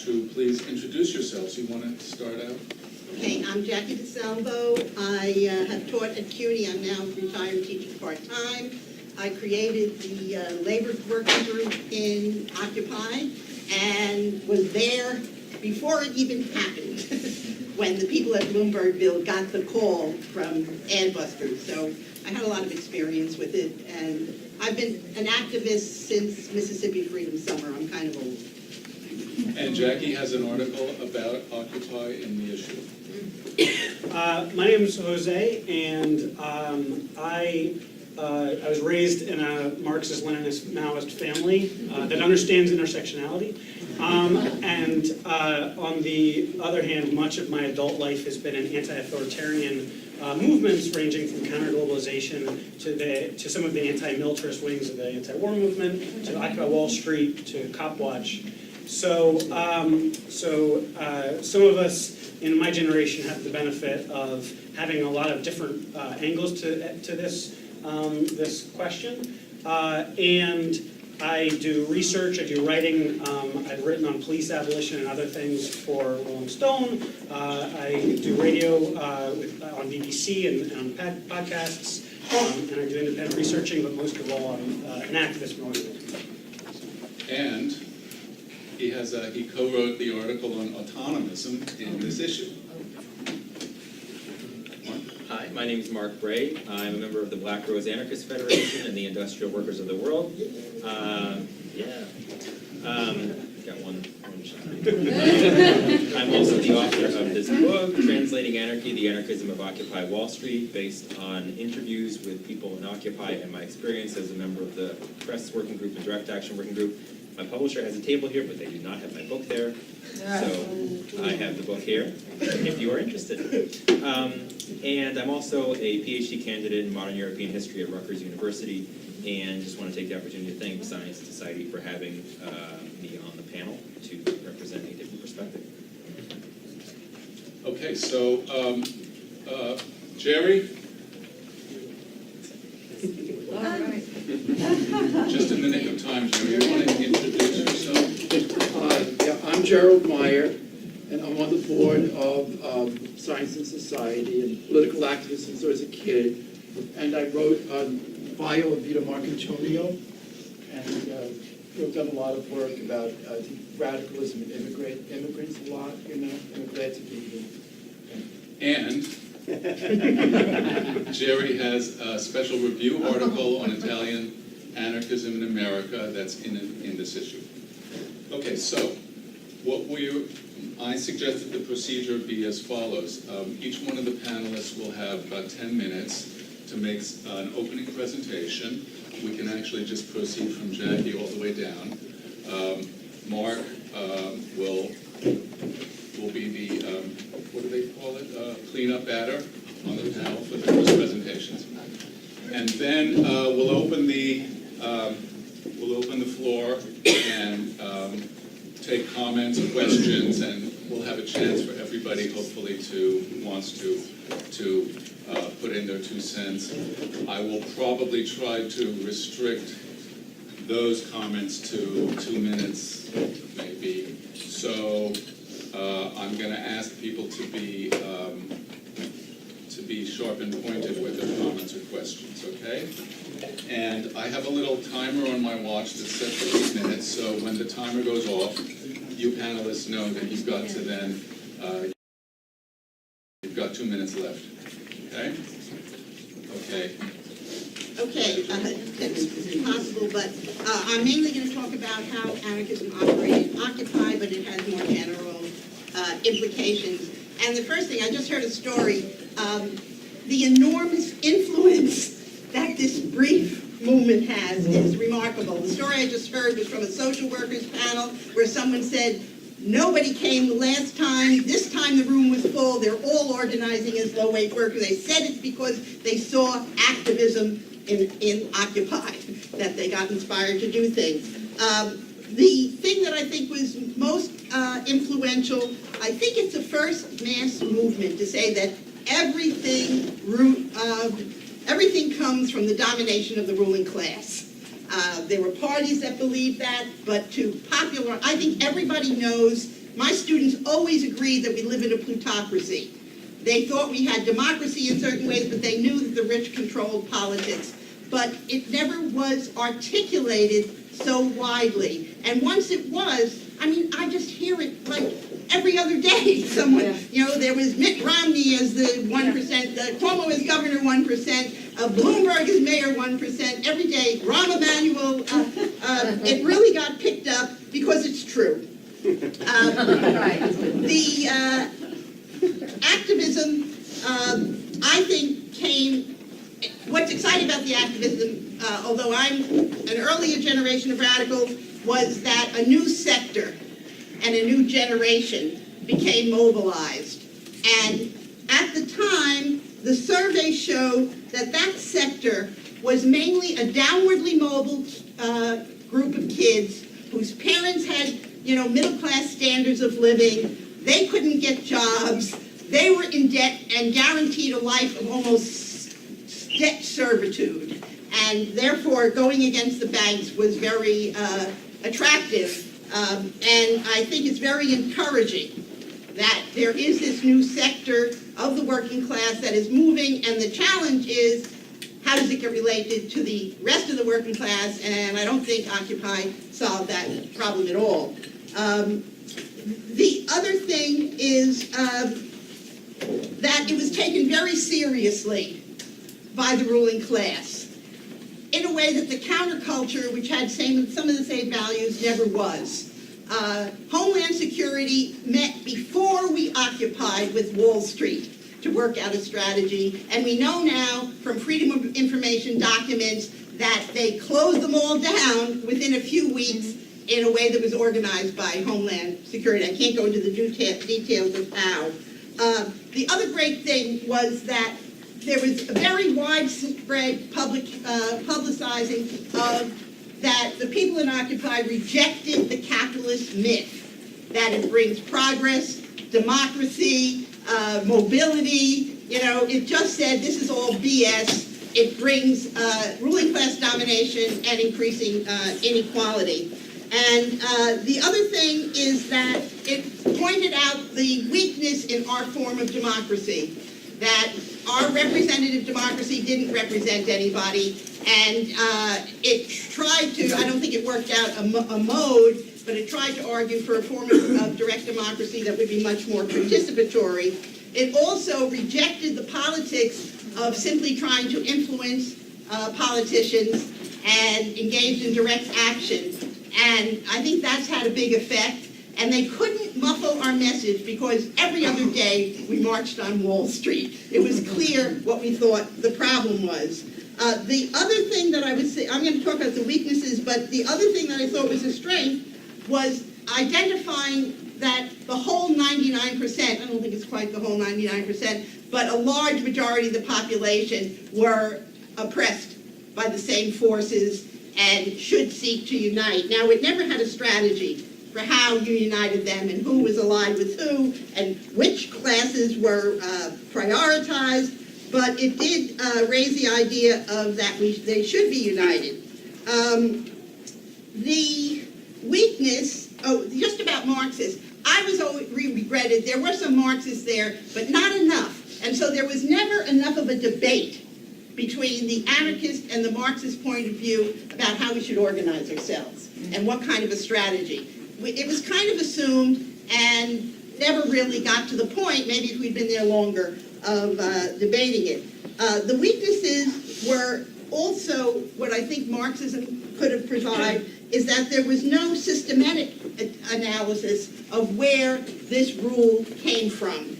to please introduce yourselves. You want to start out? Okay, I'm Jackie DeSalvo. I have taught at CUNY. I'm now retired teaching part-time. I created the labor working group in Occupy and was there before it even happened when the people at Bloombergville got the call from adbusters. So I had a lot of experience with it, and I've been an activist since Mississippi Freedom Summer. I'm kind of old. And Jackie has an article about Occupy in the issue. My name is Jose, and I was raised in a Marxist-Leninist Maoist family that understands intersectionality. And on the other hand, much of my adult life has been in anti-authoritarian movements ranging from counter-globalization to some of the anti-militarist wings of the anti-war movement, to Occupy Wall Street, to Cop Watch. So some of us in my generation have the benefit of having a lot of different angles to this question. And I do research, I do writing. I've written on police abolition and other things for Rolling Stone. I do radio on BBC and on podcasts. And I do independent researching, but most of all, I'm an activist and organizer. And he co-wrote the article on autonomism in this issue. Mark? Hi, my name is Mark Bray. I'm a member of the Black Rose Anarchist Federation and the Industrial Workers of the World. Got one shot. I'm also the author of this book, Translating Anarchy, the Anarchism of Occupy Wall Street, based on interviews with people in Occupy and my experience as a member of the Press Working Group and Direct Action Working Group. My publisher has a table here, but they do not have my book there. So I have the book here, if you are interested. And I'm also a PhD candidate in modern European history at Rutgers University, and just want to take the opportunity to thank Science Society for having me on the panel to represent a different perspective. Okay, so Jerry? All right. Just in the nick of time, Jerry, you want to introduce yourself? I'm Gerald Meyer, and I'm on the board of Science and Society and political activist since I was a kid. And I wrote a bio of Vito Marcantonio, and we've done a lot of work about radicalism and immigrants a lot, and I'm glad to be here. And Jerry has a special review article on Italian anarchism in America that's in this issue. Okay, so I suggested the procedure be as follows. Each one of the panelists will have about 10 minutes to make an opening presentation. We can actually just proceed from Jackie all the way down. Mark will be the, what do they call it, cleanup batter on the panel for the first presentations. And then we'll open the floor and take comments, questions, and we'll have a chance for everybody, hopefully, who wants to put in their 2 cents. I will probably try to restrict those comments to 2 minutes, maybe. So I'm going to ask people to be sharp and pointed with their comments or questions, okay? And I have a little timer on my watch that's set for 8 minutes, so when the timer goes off, you panelists know that you've got to then, you've got 2 minutes left, okay? Okay. Okay, 10 minutes is impossible, but I'm mainly going to talk about how anarchism operated in Occupy, but it has more general implications. And the first thing, I just heard a story, the enormous influence that this brief movement has is remarkable. The story I just heard was from a social workers panel where someone said, nobody came the last time, this time the room was full, they're all organizing as low-wage workers. They said it's because they saw activism in Occupy, that they got inspired to do things. The thing that I think was most influential, I think it's the first mass movement to say that everything comes from the domination of the ruling class. There were parties that believed that, but I think everybody knows my students always agreed that we live in a plutocracy. They thought we had democracy in certain ways, but they knew that the rich controlled politics. But it never was articulated so widely. And once it was, I mean, I just hear it like every other day. Someone, there was Mitt Romney as the 1%, Cuomo as governor 1%, Bloomberg as mayor 1%, every day, Rahm Emanuel. It really got picked up because it's true. The activism, I think, what's exciting about the activism, although I'm an earlier generation of radicals, was that a new sector and a new generation became mobilized. And at the time, the survey showed that that sector was mainly a downwardly mobile group of kids whose parents had, middle-class standards of living. They couldn't get jobs. They were in debt and guaranteed a life of almost debt servitude. And therefore, going against the banks was very attractive. And I think it's very encouraging that there is this new sector of the working class that is moving, and the challenge is, how does it get related to the rest of the working class? And I don't think Occupy solved that problem at all. The other thing is that it was taken very seriously by the ruling class in a way that the counterculture, which had some of the same values, never was. Homeland Security met before we occupied with Wall Street to work out a strategy, and we know now from Freedom of Information documents that they closed them all down within a few weeks in a way that was organized by Homeland Security. I can't go into the details of how. The other great thing was that there was a very widespread publicizing of that the people in Occupy rejected the capitalist myth, that it brings progress, democracy, mobility. It just said this is all BS. It brings ruling class domination and increasing inequality. And the other thing is that it pointed out the weakness in our form of democracy, that our representative democracy didn't represent anybody, and it tried to, I don't think it worked out a mode, but it tried to argue for a form of direct democracy that would be much more participatory. It also rejected the politics of simply trying to influence politicians and engaged in direct action. And I think that's had a big effect. And they couldn't muffle our message because every other day we marched on Wall Street. It was clear what we thought the problem was. The other thing that I would say, I'm going to talk about the weaknesses, but the other thing that I thought was a strength was identifying that the whole 99%, I don't think it's quite the whole 99%, but a large majority of the population were oppressed by the same forces and should seek to unite. Now, it never had a strategy for how you united them and who was allied with who and which classes were prioritized, but it did raise the idea of that they should be united. The weakness, just about Marxists, I was always regretted, there were some Marxists there, but not enough. And so there was never enough of a debate between the anarchist and the Marxist point of view about how we should organize ourselves and what kind of a strategy. It was kind of assumed and never really got to the point, maybe if we'd been there longer, of debating it. The weaknesses were also what I think Marxism could have provided, is that there was no systematic analysis of where this rule came from.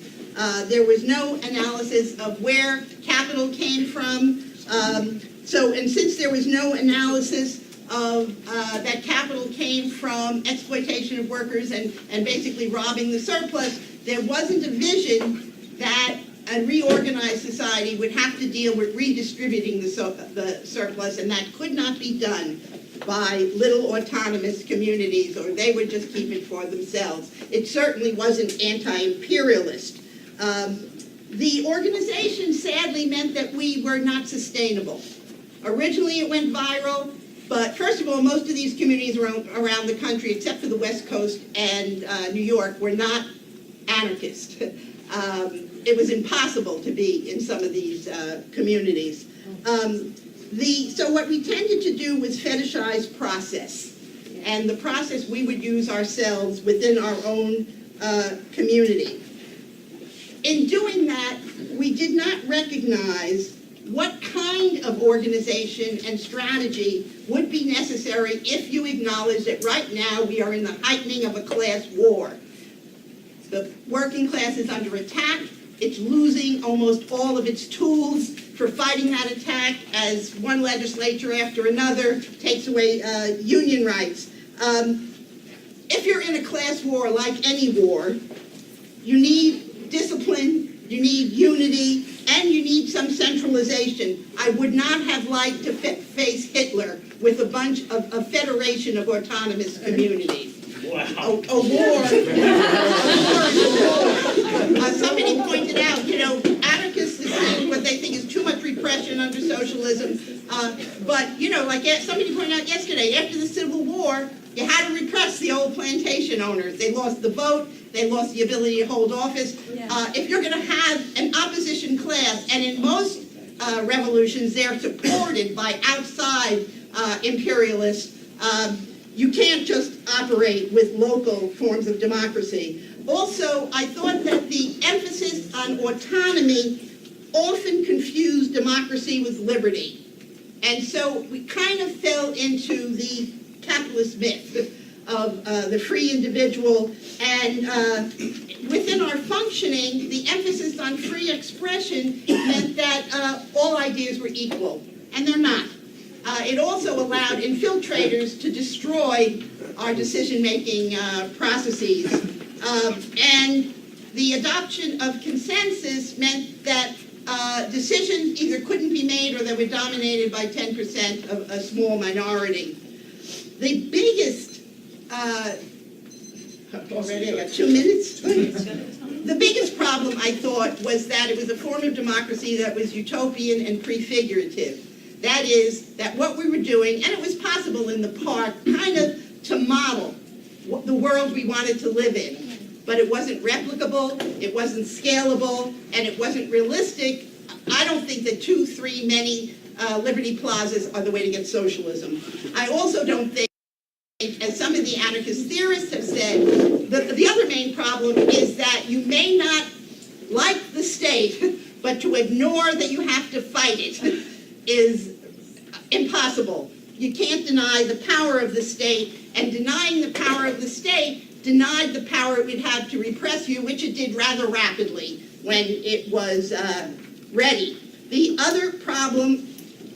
There was no analysis of where capital came from. And since there was no analysis of that capital came from exploitation of workers and basically robbing the surplus, there wasn't a vision that a reorganized society would have to deal with redistributing the surplus, and that could not be done by little autonomous communities, or they would just keep it for themselves. It certainly wasn't anti-imperialist. The organization sadly meant that we were not sustainable. Originally it went viral, But first of all, most of these communities around the country, except for the West Coast and New York, were not anarchist. It was impossible to be in some of these communities. So what we tended to do was fetishize process. And the process we would use ourselves within our own community. In doing that, we did not recognize what kind of organization and strategy would be necessary if you acknowledge that right now we are in the heightening of a class war. The working class is under attack. It's losing almost all of its tools for fighting that attack as one legislature after another takes away union rights. If you're in a class war, like any war, you need discipline, you need unity, and you need some centralization. I would not have liked to face Hitler with a bunch of a federation of autonomous communities. Wow. A war. Somebody pointed out, anarchists see what they think is too much repression under socialism. But, like somebody pointed out yesterday, after the Civil War, you had to repress the old plantation owners. They lost the vote. They lost the ability to hold office. If you're going to have an opposition class, and in most revolutions they're supported by outside imperialists, you can't just operate with local forms of democracy. Also, I thought that the emphasis on autonomy often confused democracy with liberty. And so we kind of fell into the capitalist myth of the free individual, and within our functioning, the emphasis on free expression meant that all ideas were equal, and they're not. It also allowed infiltrators to destroy our decision-making processes. And the adoption of consensus meant that decisions either couldn't be made or they were dominated by 10% of a small minority. The biggest, already I got 2 minutes? The biggest problem, I thought, was that it was a form of democracy that was utopian and prefigurative. That is, that what we were doing, and it was possible in the park, kind of to model the world we wanted to live in. But it wasn't replicable, it wasn't scalable, and it wasn't realistic. I don't think that 2, 3, many Liberty Plazas are the way to get socialism. I also don't think, as some of the anarchist theorists have said, the other main problem is that you may not like the state, but to ignore that you have to fight it is impossible. You can't deny the power of the state, and denying the power of the state denied the power it would have to repress you, which it did rather rapidly when it was ready. The other problem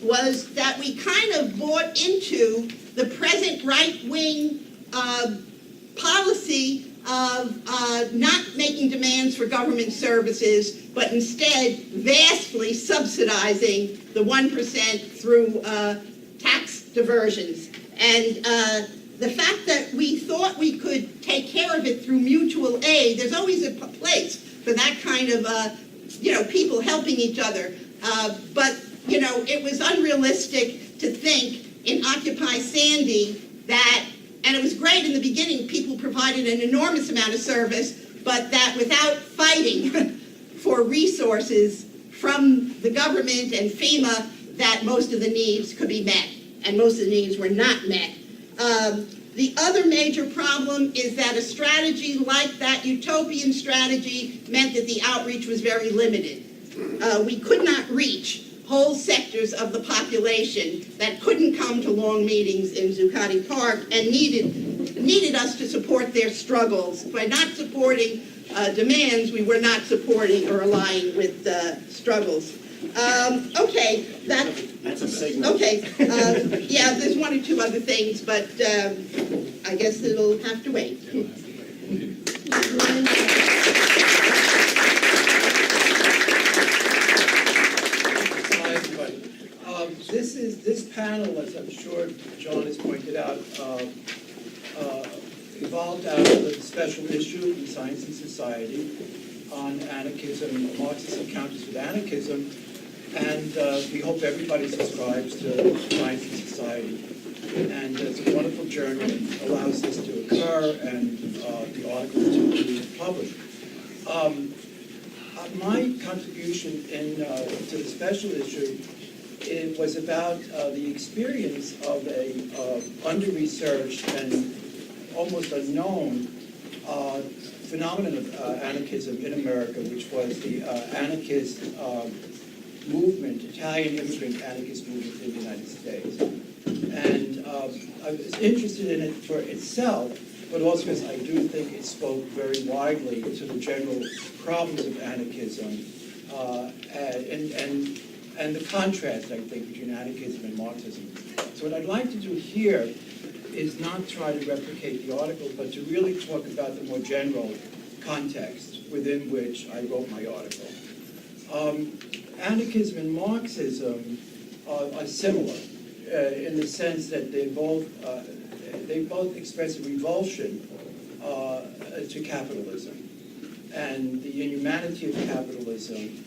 was that we kind of bought into the present right-wing policy of not making demands for government services, but instead vastly subsidizing the 1% through tax diversions. And the fact that we thought we could take care of it through mutual aid, there's always a place for that kind of, people helping each other. But, it was unrealistic to think in Occupy Sandy that, and it was great in the beginning, people provided an enormous amount of service, but that without fighting for resources from the government and FEMA, that most of the needs could be met, and most of the needs were not met. The other major problem is that a strategy like that utopian strategy meant that the outreach was very limited. We could not reach whole sectors of the population that couldn't come to long meetings in Zuccotti Park and needed us to support their struggles. By not supporting demands, we were not supporting or aligning with struggles. Okay, that's a signal. Okay, yeah, there's 1 or 2 other things, but I guess it'll have to wait. This panel, as I'm sure John has pointed out, evolved out of a special issue in Science and Society on anarchism, Marxist encounters with anarchism, and we hope everybody subscribes to Science and Society. And it's a wonderful journal that allows this to occur and the article to be published. My contribution to the special issue, it was about the experience of a under-researched and almost unknown phenomenon of anarchism in America, which was the anarchist movement, Italian immigrant anarchist movement in the United States. And I was interested in it for itself, but also because I do think it spoke very widely to the general problems of anarchism and the contrast, I think, between anarchism and Marxism. So what I'd like to do here is not try to replicate the article, but to really talk about the more general context within which I wrote my article. Anarchism and Marxism are similar in the sense that they both express a revulsion to capitalism and the inhumanity of capitalism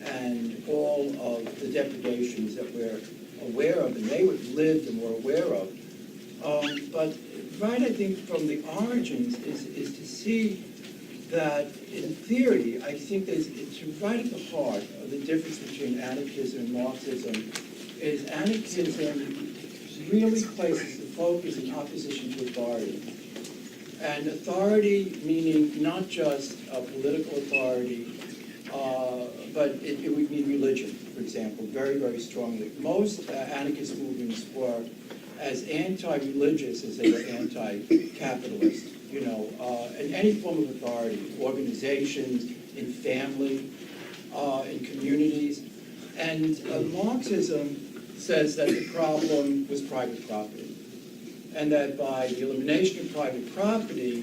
and all of the depredations that we're aware of and they lived and were aware of. But right, I think, from the origins is to see that in theory, I think it's right at the heart of the difference between anarchism and Marxism is anarchism really places the focus in opposition to authority. And authority meaning not just political authority, but it would mean religion, for example, very, very strongly. Most anarchist movements were as anti-religious as they were anti-capitalist, in any form of authority, organizations, in family, in communities. And Marxism says that the problem was private property, and that by the elimination of private property,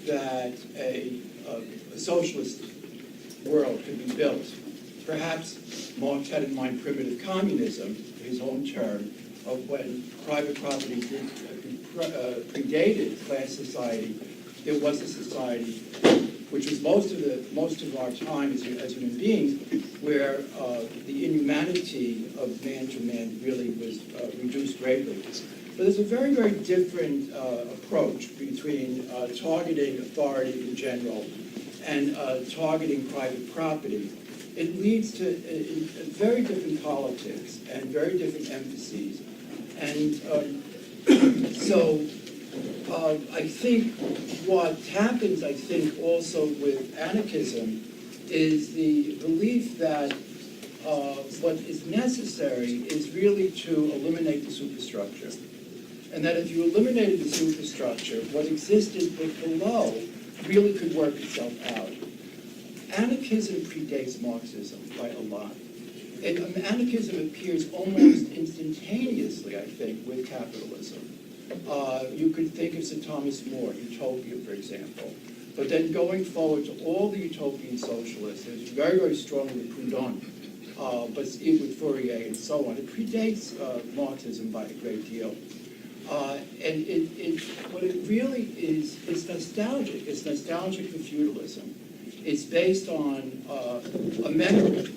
that a socialist world could be built. Perhaps Marx had in mind primitive communism, his own term, of when private property predated class society. There was a society which was most of our time as human beings, where the inhumanity of man to man really was reduced greatly. But there's a very, very different approach between targeting authority in general and targeting private property. It leads to very different politics and very different emphases. And so I think what happens, also with anarchism is the belief that what is necessary is really to eliminate the superstructure. And that if you eliminated the superstructure, what existed below really could work itself out. Anarchism predates Marxism by a lot. And anarchism appears almost instantaneously, I think, with capitalism. You could think of Sir Thomas More, Utopia, for example. But then going forward to all the utopian socialists, there's very, very strongly with Proudhon, but even with Fourier and so on. It predates Marxism by a great deal. And what it really is, it's nostalgic. It's nostalgic for feudalism. It's based on a memory,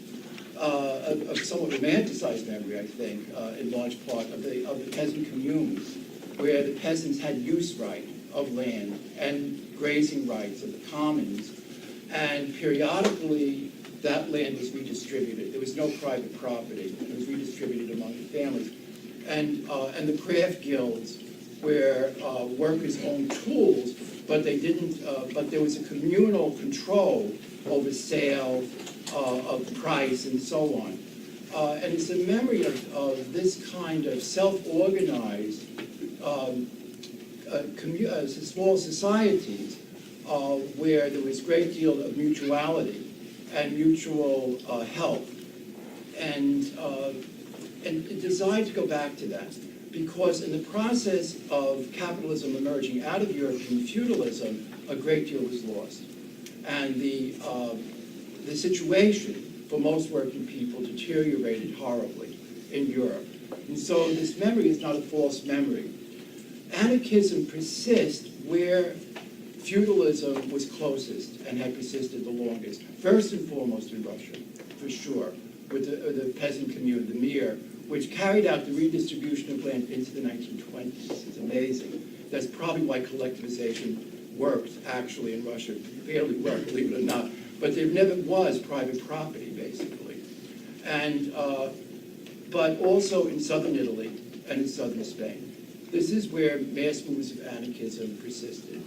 a somewhat romanticized memory, I think, in large part, of the peasant communes, where the peasants had use right of land and grazing rights of the commons, and periodically that land was redistributed. There was no private property. It was redistributed among the families. And the craft guilds, where workers owned tools, but they didn't. But there was a communal control over sale, of price, and so on. And it's a memory of this kind of self-organized small societies where there was a great deal of mutuality and mutual help, and designed to go back to that, because in the process of capitalism emerging out of European feudalism, a great deal was lost. And the situation for most working people deteriorated horribly in Europe. And so this memory is not a false memory. Anarchism persists where feudalism was closest and had persisted the longest. First and foremost in Russia, for sure, with the peasant community, the mir, which carried out the redistribution of land into the 1920s. It's amazing. That's probably why collectivization worked actually in Russia fairly well, believe it or not. But there never was private property, basically. And, but also in southern Italy and in southern Spain. This is where mass moves of anarchism persisted.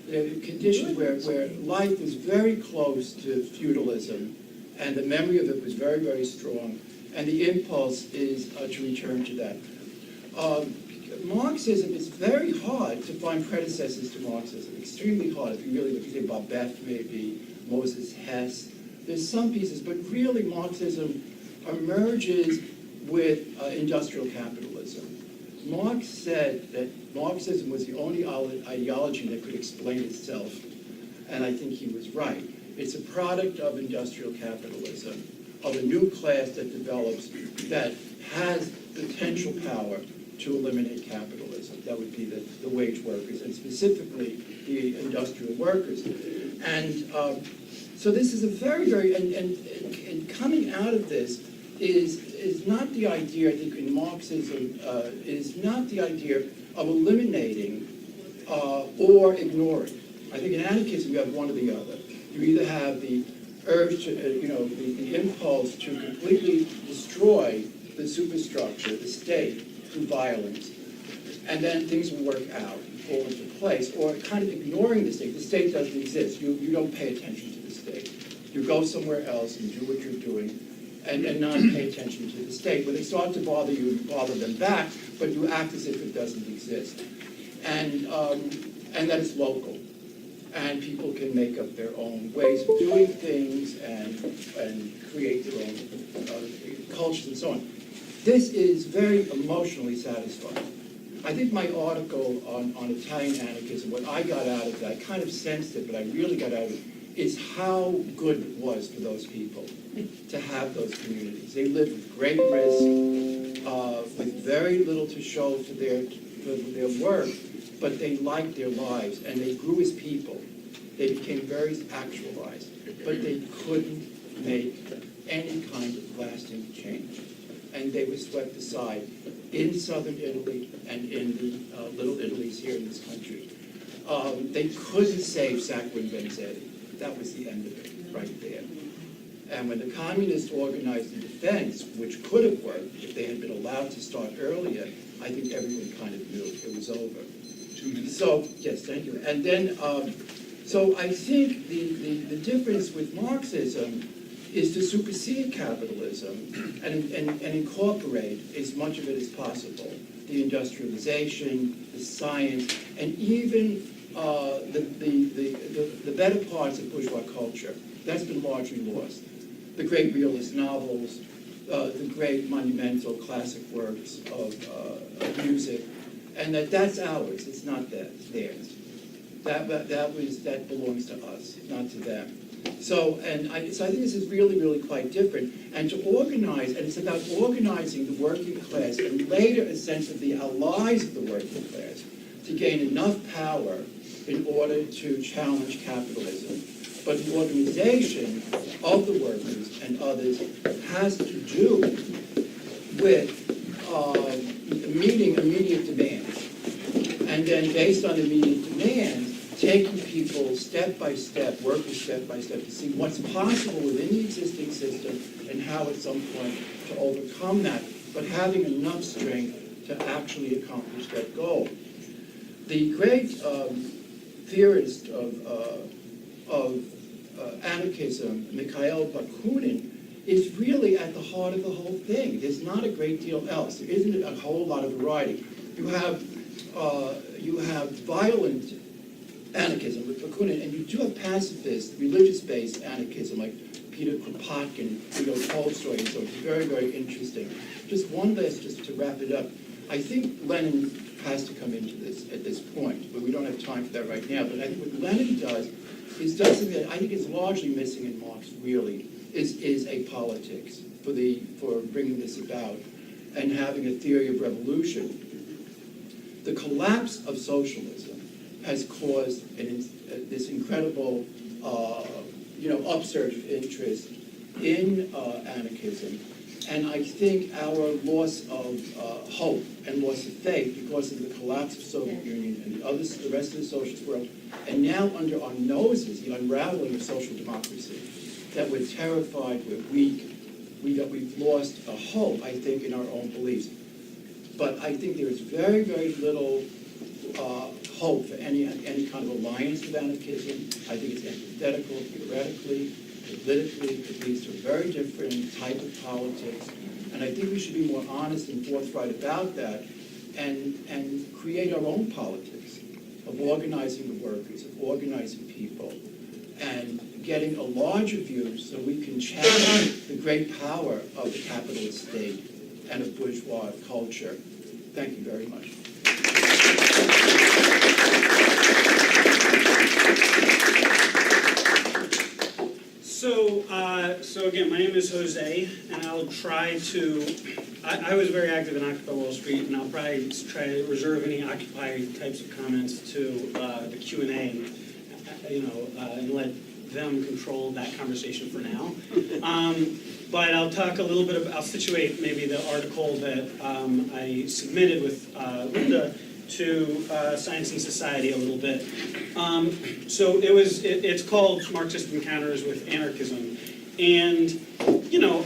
There were conditions where life was very close to feudalism, and the memory of it was very, very strong, and the impulse is to return to that. Marxism is very hard to find predecessors to Marxism, extremely hard. If you really look at Babette, maybe Moses Hess, there's some pieces, but really Marxism emerges with industrial capitalism. Marx said that Marxism was the only ideology that could explain itself, and I think he was right. It's a product of industrial capitalism, of a new class that develops that has potential power to eliminate capitalism. That would be the wage workers, and specifically the industrial workers. And so this is a very, very, and coming out of this is not the idea, I think, in Marxism, is not the idea of eliminating or ignoring. I think in anarchism you have one or the other. You either have the urge to, the impulse to completely destroy the superstructure, the state, through violence, and then things will work out, fall into place, or kind of ignoring the state. The state doesn't exist. You don't pay attention to the state. You go somewhere else and do what you're doing, and not pay attention to the state. When they start to bother you, you bother them back, but you act as if it doesn't exist. And that it's local. And people can make up their own ways of doing things and create their own cultures and so on. This is very emotionally satisfying. I think my article on Italian anarchism, what I got out of that, I kind of sensed it, but I really got out of it, is how good it was for those people to have those communities. They lived with great risk, with very little to show for their work, but they liked their lives, and they grew as people. They became very actualized, but they couldn't make any kind of lasting change. And they were swept aside in southern Italy and in the little Italies here in this country. They couldn't save Sacco and Vanzetti. That was the end of it, right there. And when the communists organized the defense, which could have worked if they had been allowed to start earlier, I think everyone kind of knew it was over. 2 minutes. So, yes, thank you. And then, so I think the difference with Marxism is to supersede capitalism and incorporate as much of it as possible. The industrialization, the science, and even the better parts of bourgeois culture. That's been largely lost. The great realist novels, the great monumental classic works of music, and that's ours. It's not theirs. That belongs to us, not to them. So I think this is really, really quite different. And to organize, and it's about organizing the working class, and later a sense of the allies of the working class, to gain enough power in order to challenge capitalism. But the organization of the workers and others has to do with meeting immediate demands. And then based on immediate demands, taking people step by step, working step by step, to see what's possible within the existing system and how at some point to overcome that, but having enough strength to actually accomplish that goal. The great theorist of anarchism, Mikhail Bakunin, is really at the heart of the whole thing. There's not a great deal else. There isn't a whole lot of variety. You have violent anarchism with Bakunin, and you do have pacifist, religious-based anarchism like Peter Kropotkin, Tolstoy, and so it's very, very interesting. Just one last, just to wrap it up. I think Lenin has to come into this at this point, but we don't have time for that right now. But I think what Lenin does something that I think is largely missing in Marx, really, is a politics for bringing this about and having a theory of revolution. The collapse of socialism has caused this incredible, upsurge of interest in anarchism, And I think our loss of hope and loss of faith because of the collapse of Soviet Union and the rest of the socialist world, and now under our noses, the unraveling of social democracy, that we're terrified, we're weak, that we've lost a hope, I think, in our own beliefs. But I think there is very, very little hope for any kind of alliance with anarchism. I think it's antithetical theoretically, politically. It leads to a very different type of politics. And I think we should be more honest and forthright about that and create our own politics of organizing the workers, of organizing people, and getting a larger view so we can challenge the great power of the capitalist state and of bourgeois culture. Thank you very much. So again, my name is Jose, and I'll try to, I was very active in Occupy Wall Street, and I'll probably try to reserve any Occupy types of comments to the Q&A, and let them control that conversation for now. But I'll talk a little bit about, I'll situate maybe the article that I submitted with Linda to Science and Society a little bit. So it's called Marxist Encounters with Anarchism. And,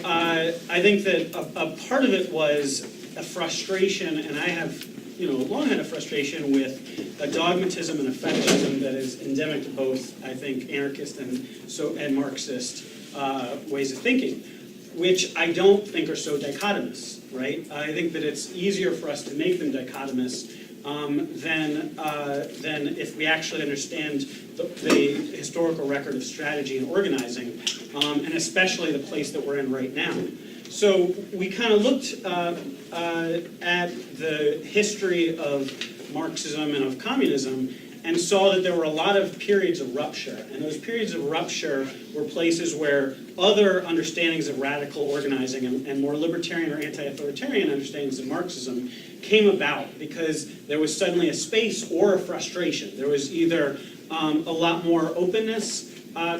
I think that a part of it was a frustration, and I have, long had a frustration with a dogmatism and effectism that is endemic to both, I think, anarchist and Marxist ways of thinking, which I don't think are so dichotomous, right? I think that it's easier for us to make them dichotomous than if we actually understand the historical record of strategy and organizing, and especially the place that we're in right now. So we kind of looked at the history of Marxism and of communism and saw that there were a lot of periods of rupture. And those periods of rupture were places where other understandings of radical organizing and more libertarian or anti-authoritarian understandings of Marxism came about because there was suddenly a space or a frustration. There was either a lot more openness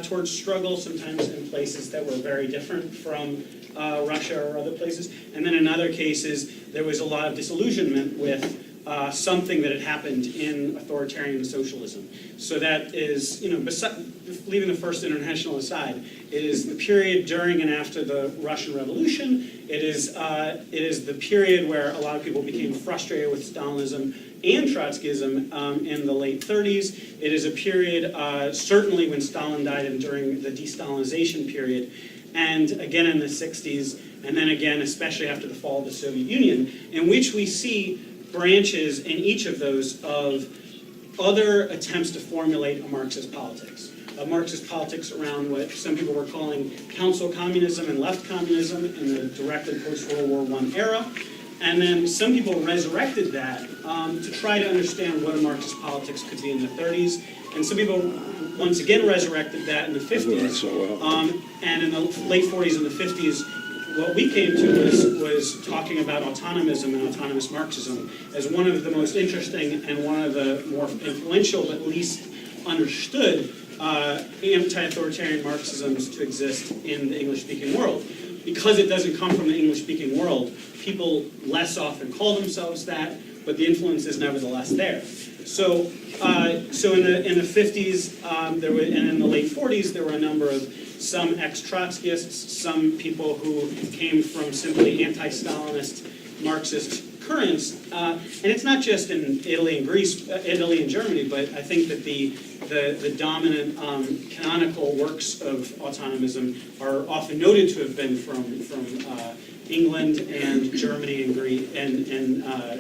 towards struggle, sometimes in places that were very different from Russia or other places. And then in other cases, there was a lot of disillusionment with something that had happened in authoritarian socialism. So that is, leaving the First International aside, it is the period during and after the Russian Revolution. It is the period where a lot of people became frustrated with Stalinism and Trotskyism in the late 30s. It is a period, certainly when Stalin died and during the de-Stalinization period, and again in the 60s, and then again, especially after the fall of the Soviet Union, in which we see branches in each of those of other attempts to formulate a Marxist politics. A Marxist politics around what some people were calling council communism and left communism in the directly post-World War I era. And then some people resurrected that to try to understand what a Marxist politics could be in the 30s. And some people once again resurrected that in the 50s. And in the late 40s and the 50s, what we came to was talking about autonomism and autonomous Marxism as one of the most interesting and one of the more influential but least understood anti-authoritarian Marxisms to exist in the English-speaking world. Because it doesn't come from the English-speaking world, people less often call themselves that, but the influence is nevertheless there. So in the 50s and in the late 40s, there were a number of some ex-Trotskyists, some people who came from simply anti-Stalinist Marxist currents. And it's not just in Italy and Greece, Italy and Germany, but I think that the dominant canonical works of autonomism are often noted to have been from England and Germany and Greece and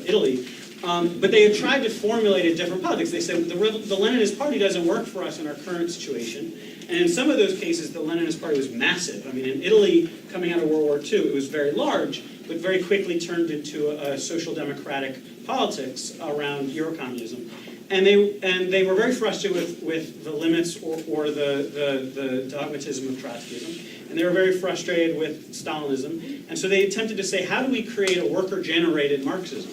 Italy. But they have tried to formulate a different politics. They said the Leninist Party doesn't work for us in our current situation. And in some of those cases, the Leninist Party was massive. I mean, in Italy, coming out of World War II, it was very large, but very quickly turned into a social democratic politics around Eurocommunism. And they were very frustrated with the limits or the dogmatism of Trotskyism. And they were very frustrated with Stalinism. And so they attempted to say, how do we create a worker-generated Marxism?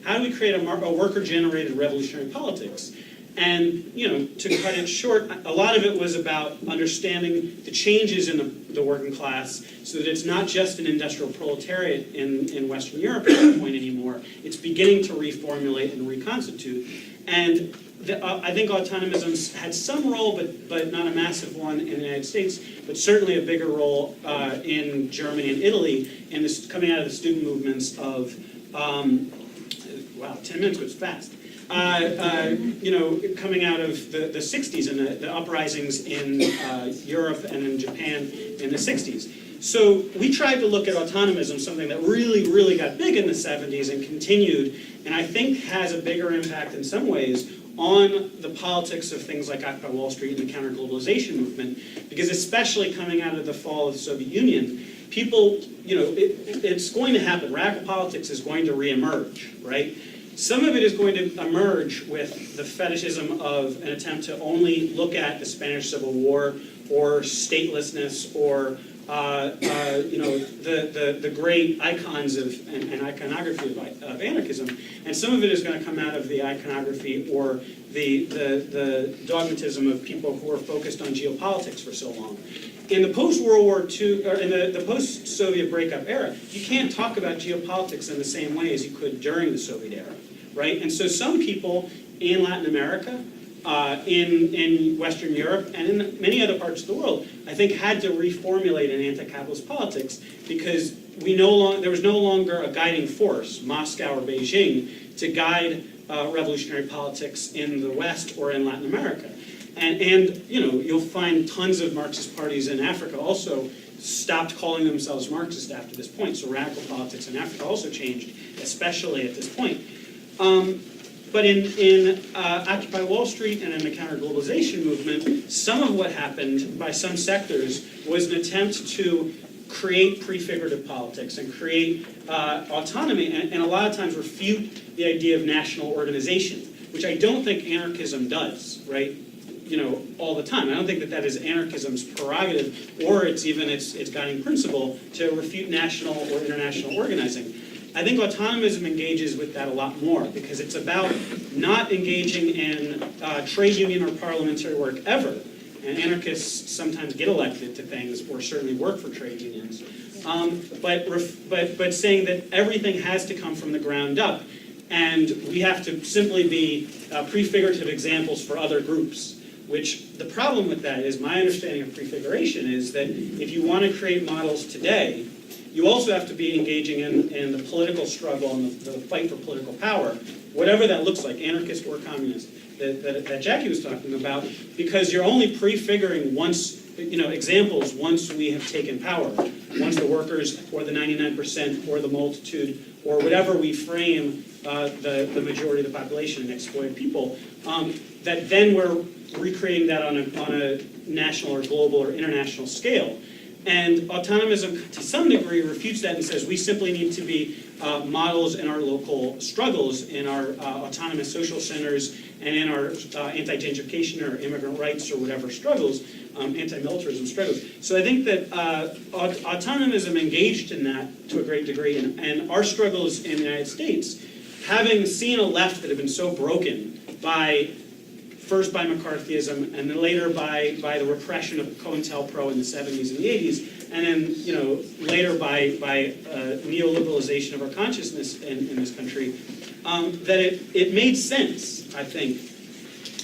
How do we create a worker-generated revolutionary politics? And, to cut it short, a lot of it was about understanding the changes in the working class so that it's not just an industrial proletariat in Western Europe at that point anymore. It's beginning to reformulate and reconstitute. And I think autonomism had some role, but not a massive one in the United States, but certainly a bigger role in Germany and Italy, and this coming out of the student movements of, wow, 10 minutes goes fast. Coming out of the 60s and the uprisings in Europe and in Japan in the 60s. So we tried to look at autonomism, something that really, really got big in the 70s and continued, and I think has a bigger impact in some ways on the politics of things like Occupy Wall Street and the counter-globalization movement, because especially coming out of the fall of the Soviet Union, people, it's going to happen. Radical politics is going to reemerge, right? Some of it is going to emerge with the fetishism of an attempt to only look at the Spanish Civil War or statelessness or the great icons and iconography of anarchism, and some of it is going to come out of the iconography or the dogmatism of people who are focused on geopolitics for so long. In the post-World War II, or in the post-Soviet breakup era, you can't talk about geopolitics in the same way as you could during the Soviet era, right? And so some people in Latin America, in Western Europe, and in many other parts of the world, I think had to reformulate an anti-capitalist politics because there was no longer a guiding force, Moscow or Beijing, to guide revolutionary politics in the West or in Latin America. And you'll find tons of Marxist parties in Africa also stopped calling themselves Marxist after this point. So radical politics in Africa also changed, especially at this point. But in Occupy Wall Street and in the counter-globalization movement, some of what happened by some sectors was an attempt to create prefigurative politics and create autonomy, and a lot of times refute the idea of national organization, which I don't think anarchism does, right? All the time. I don't think that is anarchism's prerogative, or it's even its guiding principle to refute national or international organizing. I think autonomism engages with that a lot more because it's about not engaging in trade union or parliamentary work ever. And anarchists sometimes get elected to things or certainly work for trade unions. But saying that everything has to come from the ground up and we have to simply be prefigurative examples for other groups. Which the problem with that is, my understanding of prefiguration is that if you want to create models today, you also have to be engaging in the political struggle and the fight for political power, whatever that looks like, anarchist or communist, that Jackie was talking about, because you're only prefiguring examples once we have taken power, once the workers or the 99% or the multitude or whatever we frame the majority of the population and exploited people, that then we're recreating that on a national or global or international scale. And autonomism, to some degree, refutes that and says we simply need to be models in our local struggles, in our autonomous social centers, and in our anti-gentrification or immigrant rights or whatever struggles, anti-militarism struggles. So I think that autonomism engaged in that to a great degree, and our struggles in the United States, having seen a left that had been so broken first by McCarthyism, and then later by the repression of COINTELPRO in the 70s and the 80s, and then later by neoliberalization of our consciousness in this country, that it made sense, I think,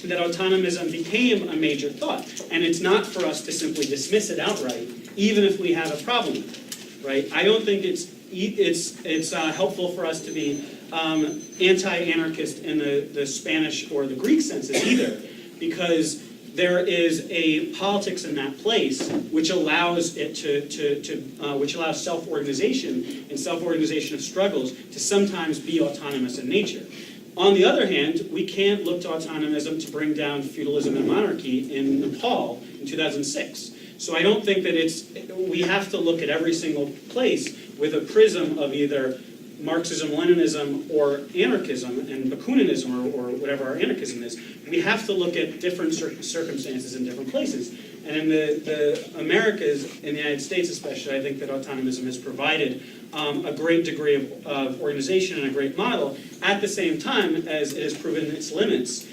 that autonomism became a major thought. And it's not for us to simply dismiss it outright, even if we have a problem with it, right? I don't think it's helpful for us to be anti-anarchist in the Spanish or the Greek senses either, because there is a politics in that place which allows it which allows self-organization and self-organization of struggles to sometimes be autonomous in nature. On the other hand, we can't look to autonomism to bring down feudalism and monarchy in Nepal in 2006. So I don't think that we have to look at every single place with a prism of either Marxism, Leninism, or anarchism, and Bakuниnism, or whatever our anarchism is. We have to look at different circumstances in different places. And in the Americas, in the United States especially, I think that autonomism has provided a great degree of organization and a great model, at the same time as it has proven its limits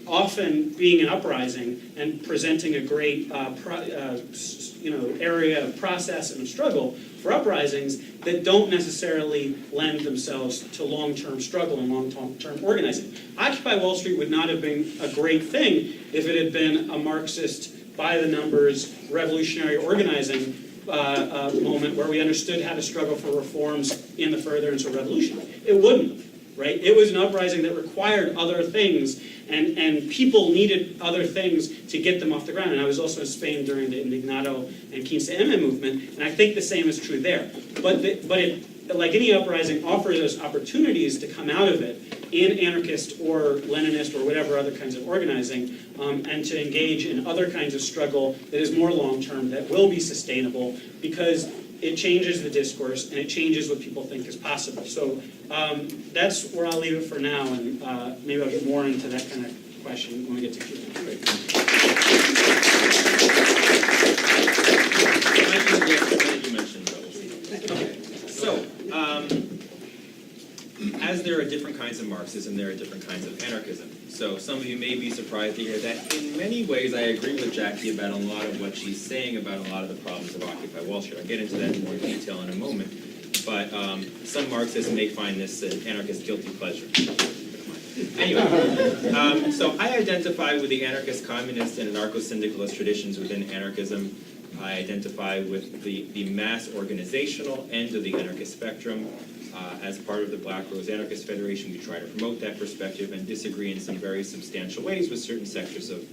often being an uprising and presenting a great area of process and struggle for uprisings that don't necessarily lend themselves to long-term struggle and long-term organizing. Occupy Wall Street would not have been a great thing if it had been a Marxist, by-the-numbers, revolutionary organizing moment where we understood how to struggle for reforms in the furtherance of revolution. It wouldn't, right? It was an uprising that required other things, and people needed other things to get them off the ground. And I was also in Spain during the Indignado and 15M movement, and I think the same is true there. But it, like any uprising, offers us opportunities to come out of it in anarchist or Leninist or whatever other kinds of organizing, and to engage in other kinds of struggle that is more long-term, that will be sustainable, because it changes the discourse and it changes what people think is possible. So that's where I'll leave it for now, and maybe I'll get more into that kind of question when we get to Q&A. You mentioned those. Okay. So, as there are different kinds of Marxism, there are different kinds of anarchism. So some of you may be surprised to hear that in many ways I agree with Jackie about a lot of what she's saying about a lot of the problems of Occupy Wall Street. I'll get into that in more detail in a moment. But some Marxists may find this an anarchist guilty pleasure. Anyway, so I identify with the anarchist, communist, and anarcho-syndicalist traditions within anarchism. I identify with the mass organizational end of the anarchist spectrum. As part of the Black Rose Anarchist Federation, we try to promote that perspective and disagree in some very substantial ways with certain sectors of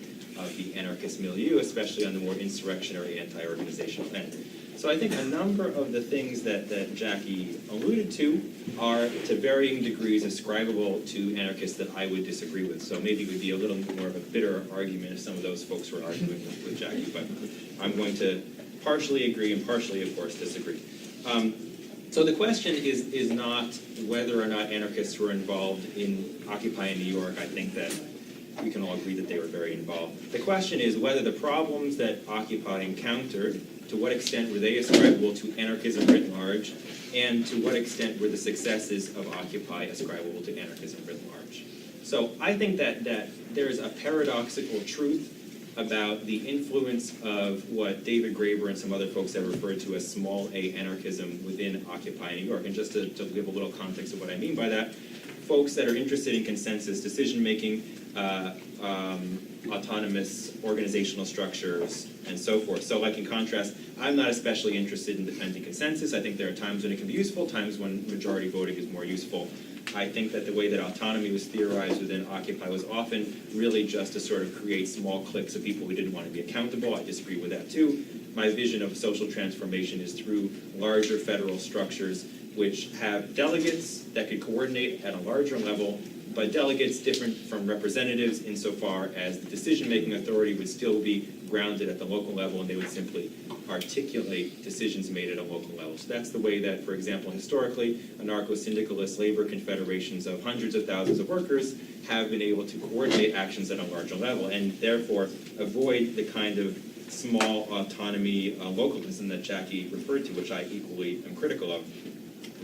the anarchist milieu, especially on the more insurrectionary, anti-organizational end. So I think a number of the things that Jackie alluded to are to varying degrees ascribable to anarchists that I would disagree with. So maybe it would be a little more of a bitter argument if some of those folks were arguing with Jackie, but I'm going to partially agree and partially, of course, disagree. So the question is not whether or not anarchists were involved in Occupy in New York. I think that we can all agree that they were very involved. The question is whether the problems that Occupy encountered, to what extent were they ascribable to anarchism writ large, and to what extent were the successes of Occupy ascribable to anarchism writ large. So I think that there's a paradoxical truth about the influence of what David Graeber and some other folks have referred to as small a anarchism within Occupy New York. And just to give a little context of what I mean by that, folks that are interested in consensus decision-making, autonomous organizational structures, and so forth. So like in contrast, I'm not especially interested in defending consensus. I think there are times when it can be useful, times when majority voting is more useful. I think that the way that autonomy was theorized within Occupy was often really just to sort of create small cliques of people who didn't want to be accountable. I disagree with that too. My vision of social transformation is through larger federal structures which have delegates that could coordinate at a larger level, but delegates different from representatives insofar as the decision-making authority would still be grounded at the local level, and they would simply articulate decisions made at a local level. So that's the way that, for example, historically, anarcho-syndicalist labor confederations of hundreds of thousands of workers have been able to coordinate actions at a larger level, and therefore avoid the kind of small autonomy localism that Jackie referred to, which I equally am critical of.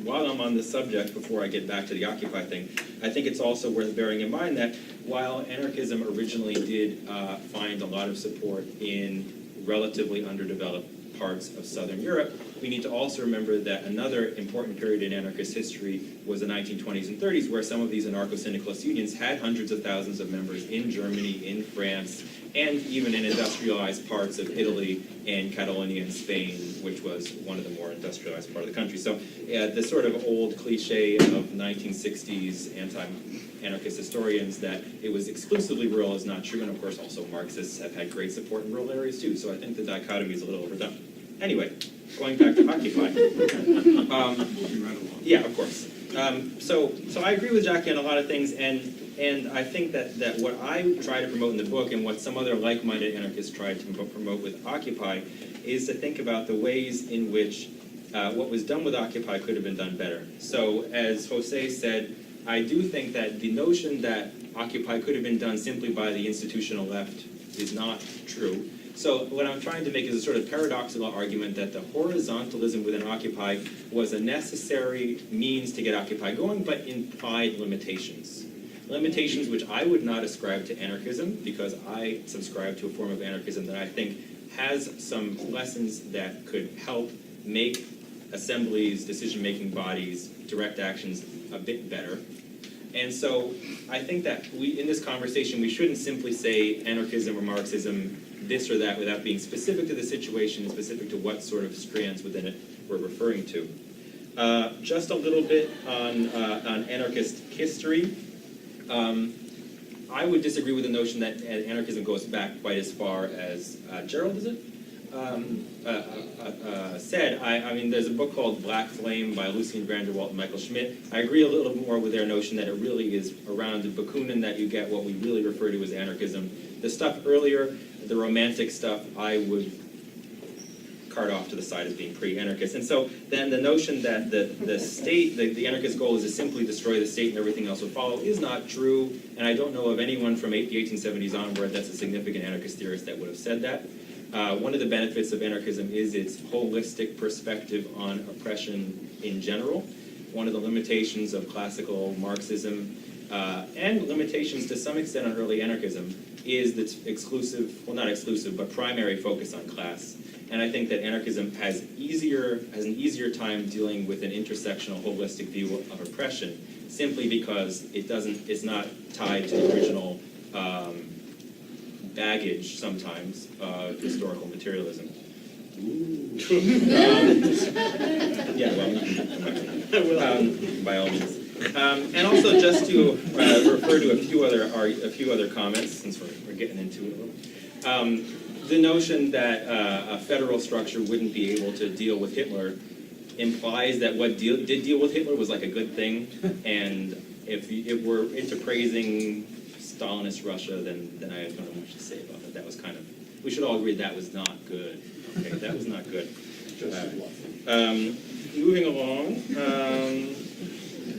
While I'm on this subject, before I get back to the Occupy thing, I think it's also worth bearing in mind that while anarchism originally did find a lot of support in relatively underdeveloped parts of Southern Europe, we need to also remember that another important period in anarchist history was the 1920s and 30s, where some of these anarcho-syndicalist unions had hundreds of thousands of members in Germany, in France, and even in industrialized parts of Italy and Catalonia and Spain, which was one of the more industrialized part of the country. So the sort of old cliche of 1960s anti-anarchist historians that it was exclusively rural is not true, and of course also Marxists have had great support in rural areas too, so I think the dichotomy is a little overdone. Anyway, going back to Occupy. Yeah, of course. So I agree with Jackie on a lot of things, and I think that what I try to promote in the book and what some other like-minded anarchists try to promote with Occupy is to think about the ways in which what was done with Occupy could have been done better. So as Jose said, I do think that the notion that Occupy could have been done simply by the institutional left is not true. So what I'm trying to make is a sort of paradoxical argument that the horizontalism within Occupy was a necessary means to get Occupy going, but implied limitations. limitations which I would not ascribe to anarchism, because I subscribe to a form of anarchism that I think has some lessons that could help make assemblies, decision-making bodies, direct actions a bit better. And so I think that in this conversation, we shouldn't simply say anarchism or Marxism, this or that, without being specific to the situation, specific to what sort of strands within it we're referring to. Just a little bit on anarchist history. I would disagree with the notion that anarchism goes back quite as far as Gerald, is it? Said. I mean, there's a book called Black Flame by Lucien Vanderwalt and Michael Schmidt. I agree a little more with their notion that it really is around the Bakunin that you get what we really refer to as anarchism. The stuff earlier, the romantic stuff, I would cart off to the side as being pre-anarchist. And so then the notion that the state, the anarchist goal is to simply destroy the state and everything else will follow is not true. And I don't know of anyone from the 1870s onward that's a significant anarchist theorist that would have said that. One of the benefits of anarchism is its holistic perspective on oppression in general. One of the limitations of classical Marxism, and limitations to some extent on early anarchism, is the exclusive, well not exclusive, but primary focus on class. And I think that anarchism has an easier time dealing with an intersectional, holistic view of oppression, simply because it's not tied to the original baggage sometimes of historical materialism. Yeah, well, by all means. And also just to refer to a few other comments, since we're getting into it a little. The notion that a federal structure wouldn't be able to deal with Hitler implies that what did deal with Hitler was like a good thing, and if we're into praising Stalinist Russia, then I don't know much to say about that. That was kind of, we should all agree that was not good. Okay, that was not good. Moving along,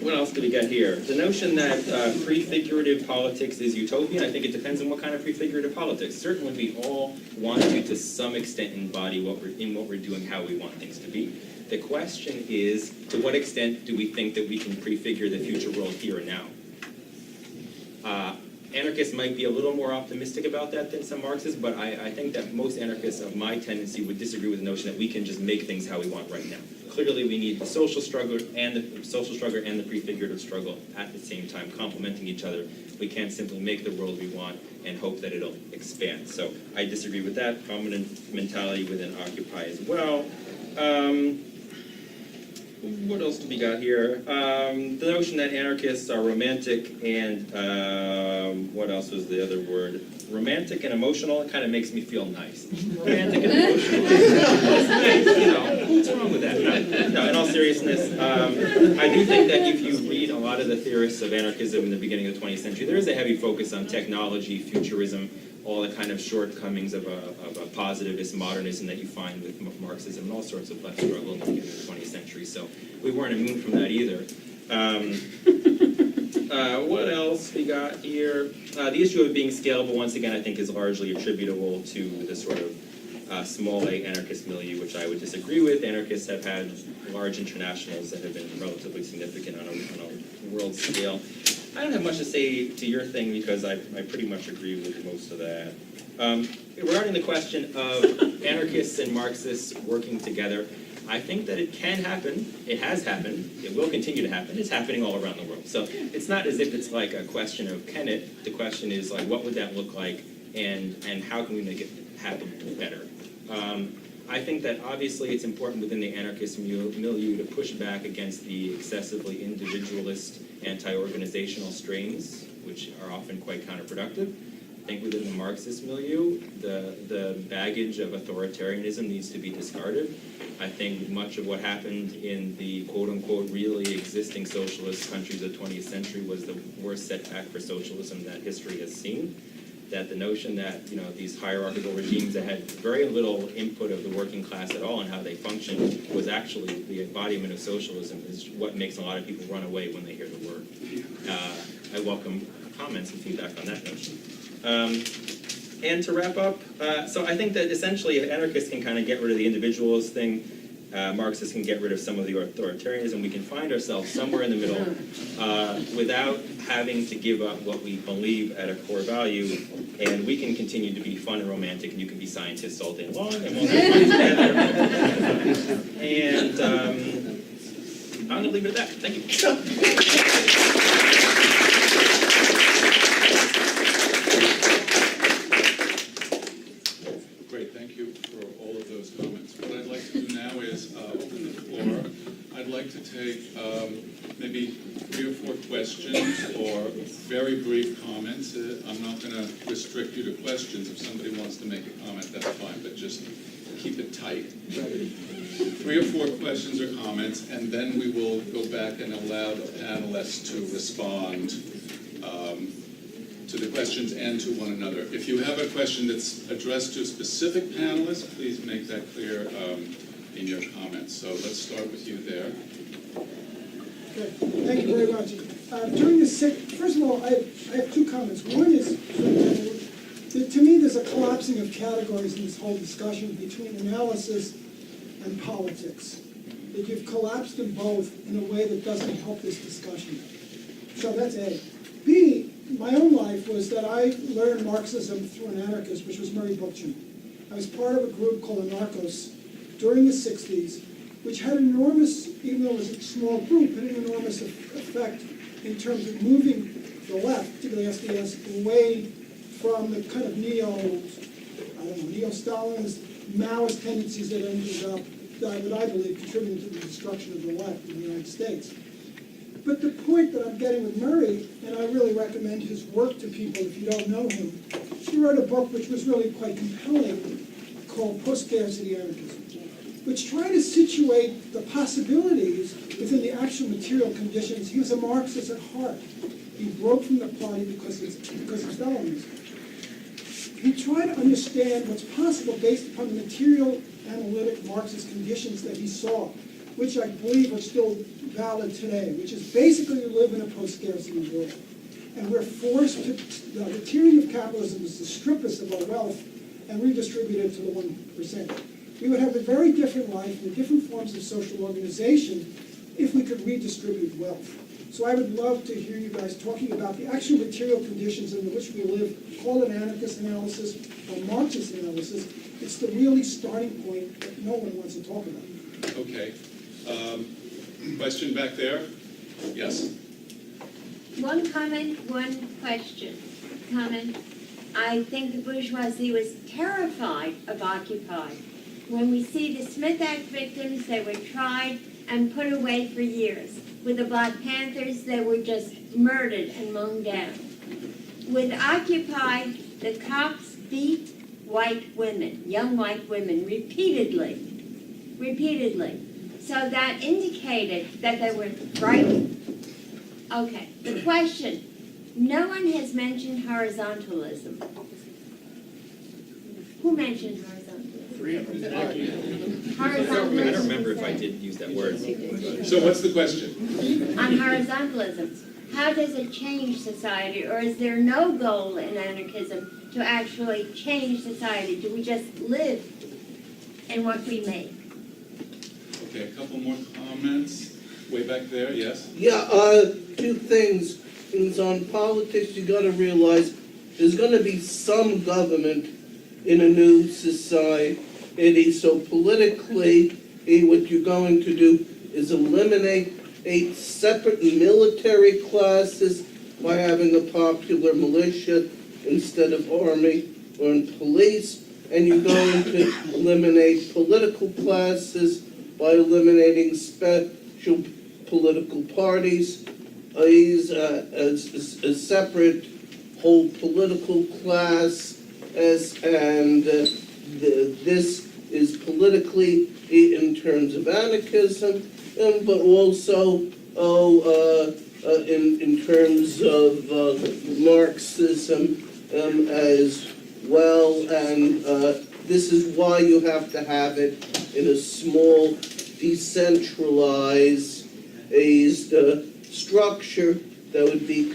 what else do we got here? The notion that prefigurative politics is utopian, I think it depends on what kind of prefigurative politics. Certainly we all want to some extent embody what we're doing, how we want things to be. The question is, to what extent do we think that we can prefigure the future world here and now? Anarchists might be a little more optimistic about that than some Marxists, but I think that most anarchists of my tendency would disagree with the notion that we can just make things how we want right now. Clearly, we need the social struggle and the prefigurative struggle at the same time, complementing each other. We can't simply make the world we want and hope that it'll expand. So I disagree with that prominent mentality within Occupy as well. What else do we got here? The notion that anarchists are romantic and, what else was the other word? Romantic and emotional, it kind of makes me feel nice. Romantic and emotional. It's nice, you know, what's wrong with that? No, in all seriousness, I do think that if you read a lot of the theorists of anarchism in the beginning of the 20th century, there is a heavy focus on technology, futurism, all the kind of shortcomings of a positivist modernism that you find with Marxism and all sorts of left struggle in the beginning of the 20th century. So we weren't immune from that either. What else we got here? The issue of being scalable, once again, I think is largely attributable to the sort of small A anarchist milieu, which I would disagree with. Anarchists have had large internationals that have been relatively significant on a world scale. I don't have much to say to your thing because I pretty much agree with most of that. Regarding the question of anarchists and Marxists working together, I think that it can happen. It has happened. It will continue to happen. It's happening all around the world. So it's not as if it's like a question of can it. The question is like what would that look like and how can we make it happen better? I think that obviously it's important within the anarchist milieu to push back against the excessively individualist, anti-organizational strains, which are often quite counterproductive. I think within the Marxist milieu, the baggage of authoritarianism needs to be discarded. I think much of what happened in the quote-unquote really existing socialist countries of the 20th century was the worst setback for socialism that history has seen. That the notion that, you know, these hierarchical regimes that had very little input of the working class at all and how they functioned was actually the embodiment of socialism is what makes a lot of people run away when they hear the word. I welcome comments and feedback on that notion. And to wrap up, so I think that essentially anarchists can kind of get rid of the individualist thing. Marxists can get rid of some of the authoritarianism. We can find ourselves somewhere in the middle without having to give up what we believe at a core value, and we can continue to be fun and romantic, and you can be scientists all day long, and we'll have fun together. And I'm going to leave it at that. Thank you. Great, thank you for all of those comments. What I'd like to do now is open the floor. I'd like to take maybe 3 or 4 questions or very brief comments. I'm not going to restrict you to questions. If somebody wants to make a comment, that's fine, but just keep it tight. 3 or 4 questions or comments, and then we will go back and allow the panelists to respond to the questions and to one another. If you have a question that's addressed to a specific panelist, please make that clear in your comments. So let's start with you there. Okay, thank you very much. First of all, I have 2 comments. One is, to me, there's a collapsing of categories in this whole discussion between analysis and politics. That you've collapsed them both in a way that doesn't help this discussion. So that's A. B, my own life was that I learned Marxism through an anarchist, which was Murray Bookchin. I was part of a group called Anarchos during the 60s, which had enormous, even though it was a small group, had an enormous effect in terms of moving the left, particularly SDS, away from the kind of neo-Stalinist, Maoist tendencies that ended up, that I believe, contributing to the destruction of the left in the United States. But the point that I'm getting with Murray, and I really recommend his work to people if you don't know him, he wrote a book which was really quite compelling called Post-Scarcity Anarchism, which tried to situate the possibilities within the actual material conditions. He was a Marxist at heart. He broke from the party because of Stalinism. He tried to understand what's possible based upon the material analytic Marxist conditions that he saw, which I believe are still valid today, which is basically you live in a post-scarcity world. And we're forced to, the tyranny of capitalism is to strip us of our wealth and redistribute it to the 1%. We would have a very different life and different forms of social organization if we could redistribute wealth. So I would love to hear you guys talking about the actual material conditions in which we live, call it anarchist analysis or Marxist analysis. It's the really starting point that no one wants to talk about. Okay. Question back there? Yes. One comment, one question. Comment. I think the bourgeoisie was terrified of Occupy. When we see the Smith Act victims, they were tried and put away for years. With the Black Panthers, they were just murdered and mown down. With Occupy, the cops beat white women, young white women, repeatedly. So that indicated that they were frightened. Okay, the question. No one has mentioned horizontalism. Who mentioned horizontalism? 3 of them. I don't remember if I did use that word. So what's the question? On horizontalism, how does it change society, or is there no goal in anarchism to actually change society? Do we just live in what we make? Okay, a couple more comments. Way back there, yes? Yeah, 2 things. Things on politics, you gotta realize there's gonna be some government in a new society. So politically, what you're going to do is eliminate 8 separate military classes by having a popular militia instead of army or police, and you're going to eliminate political classes by eliminating special political parties, a separate whole political class, and this is politically in terms of anarchism, but also in terms of Marxism as well, and this is why you have to have it in a small, decentralized structure that would be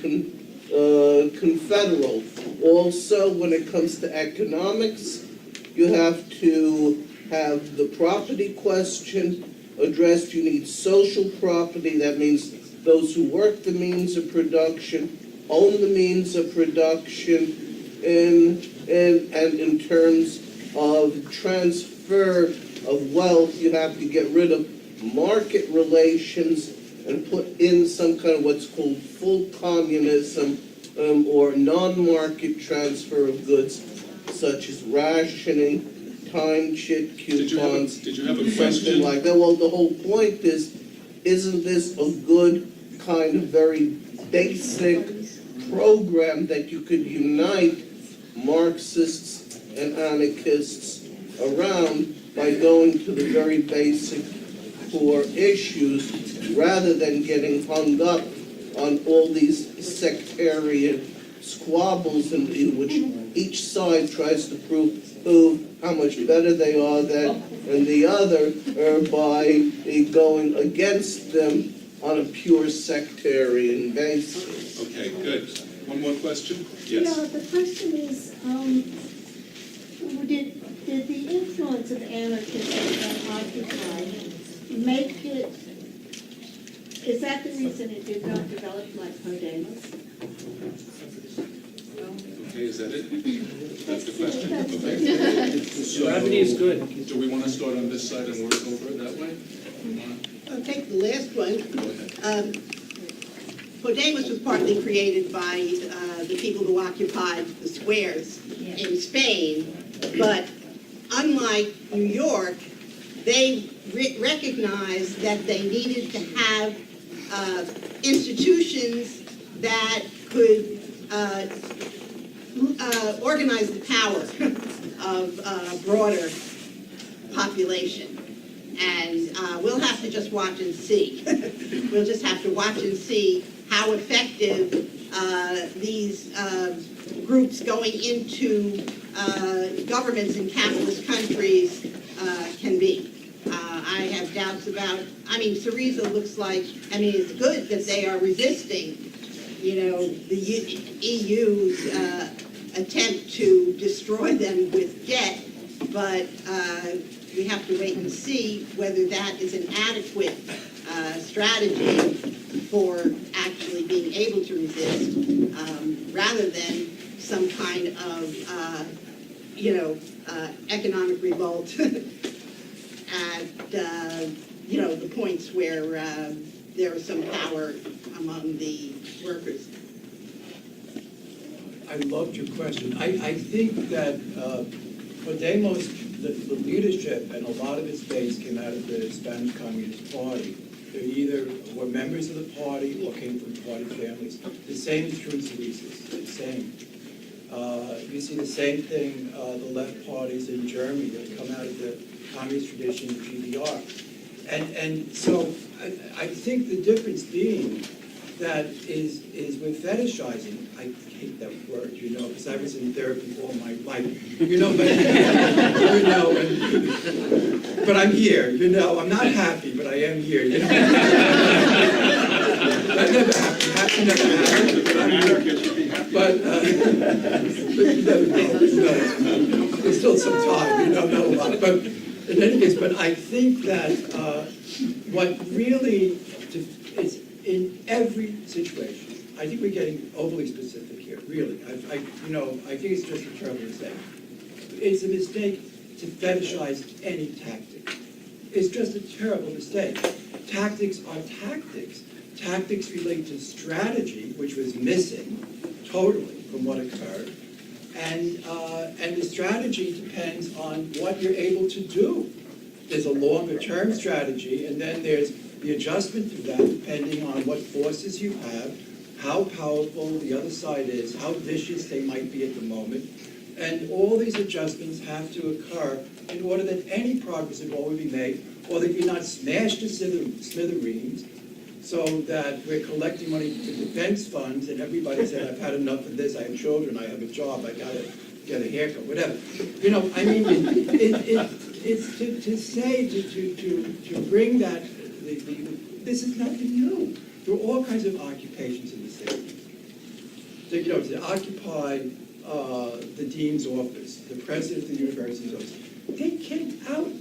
confederal. Also, when it comes to economics, you have to have the property question addressed. You need social property. That means those who work the means of production, own the means of production, and in terms of transfer of wealth, you have to get rid of market relations and put in some kind of what's called full communism, or non-market transfer of goods, such as rationing, time chit coupons, Did you have a something question? like that. Well, the whole point is, isn't this a good kind of very basic program that you could unite Marxists and anarchists around by going to the very basic core issues, rather than getting hung up on all these sectarian squabbles in which each side tries to prove how much better they are than and the other, by going against them on a pure sectarian basis. Okay, good. One more question? Yeah, Yes. the question is, did the influence of anarchism on Occupy make it, is that the reason it did not develop like Podemos? Okay, is that it? That's the question? Okay. Gravity is good. Do we want to start on this side and work over it that way? I'll take the last one. Go ahead. Podemos was partly created by the people who occupied the squares in Spain, but unlike New York, they recognized that they needed to have institutions that could organize the power of a broader population. And we'll have to just watch and see. We'll just have to watch and see how effective these groups going into governments in capitalist countries can be. I have doubts about, Syriza looks like, it's good that they are resisting, the EU's attempt to destroy them with debt, but we have to wait and see whether that is an adequate strategy for actually being able to resist, rather than some kind of, economic revolt at, the points where there is some power among the workers. I loved your question. I think that Podemos, the leadership and a lot of its base came out of the Spanish Communist Party. They either were members of the party or came from party families. The same is true in Syriza, the same. You see the same thing, the left parties in Germany that come out of the communist tradition, the GDR. And so I think the difference being that is with fetishizing, I hate that word, because I was in therapy all my life, but I'm here, I'm not happy, but I am here, That never happened, never happened, but, no, there's still some time, not a lot, but in any case, but I think that what really is in every situation, I think we're getting overly specific here, really. I think it's just a terrible mistake. It's a mistake to fetishize any tactic. It's just a terrible mistake. Tactics are tactics. Tactics relate to strategy, which was missing totally from what occurred. And the strategy depends on what you're able to do. There's a longer term strategy, and then there's the adjustment to that depending on what forces you have, how powerful the other side is, how vicious they might be at the moment. And all these adjustments have to occur in order that any progress at all will be made, or that you're not smashed to smithereens, so that we're collecting money to defense funds, and everybody said, I've had enough of this, I have children, I have a job, I gotta get a haircut, whatever. It's to say, to bring that, this is nothing new. There are all kinds of occupations in the city. So, to occupy the dean's office, the president of the university's office, they came out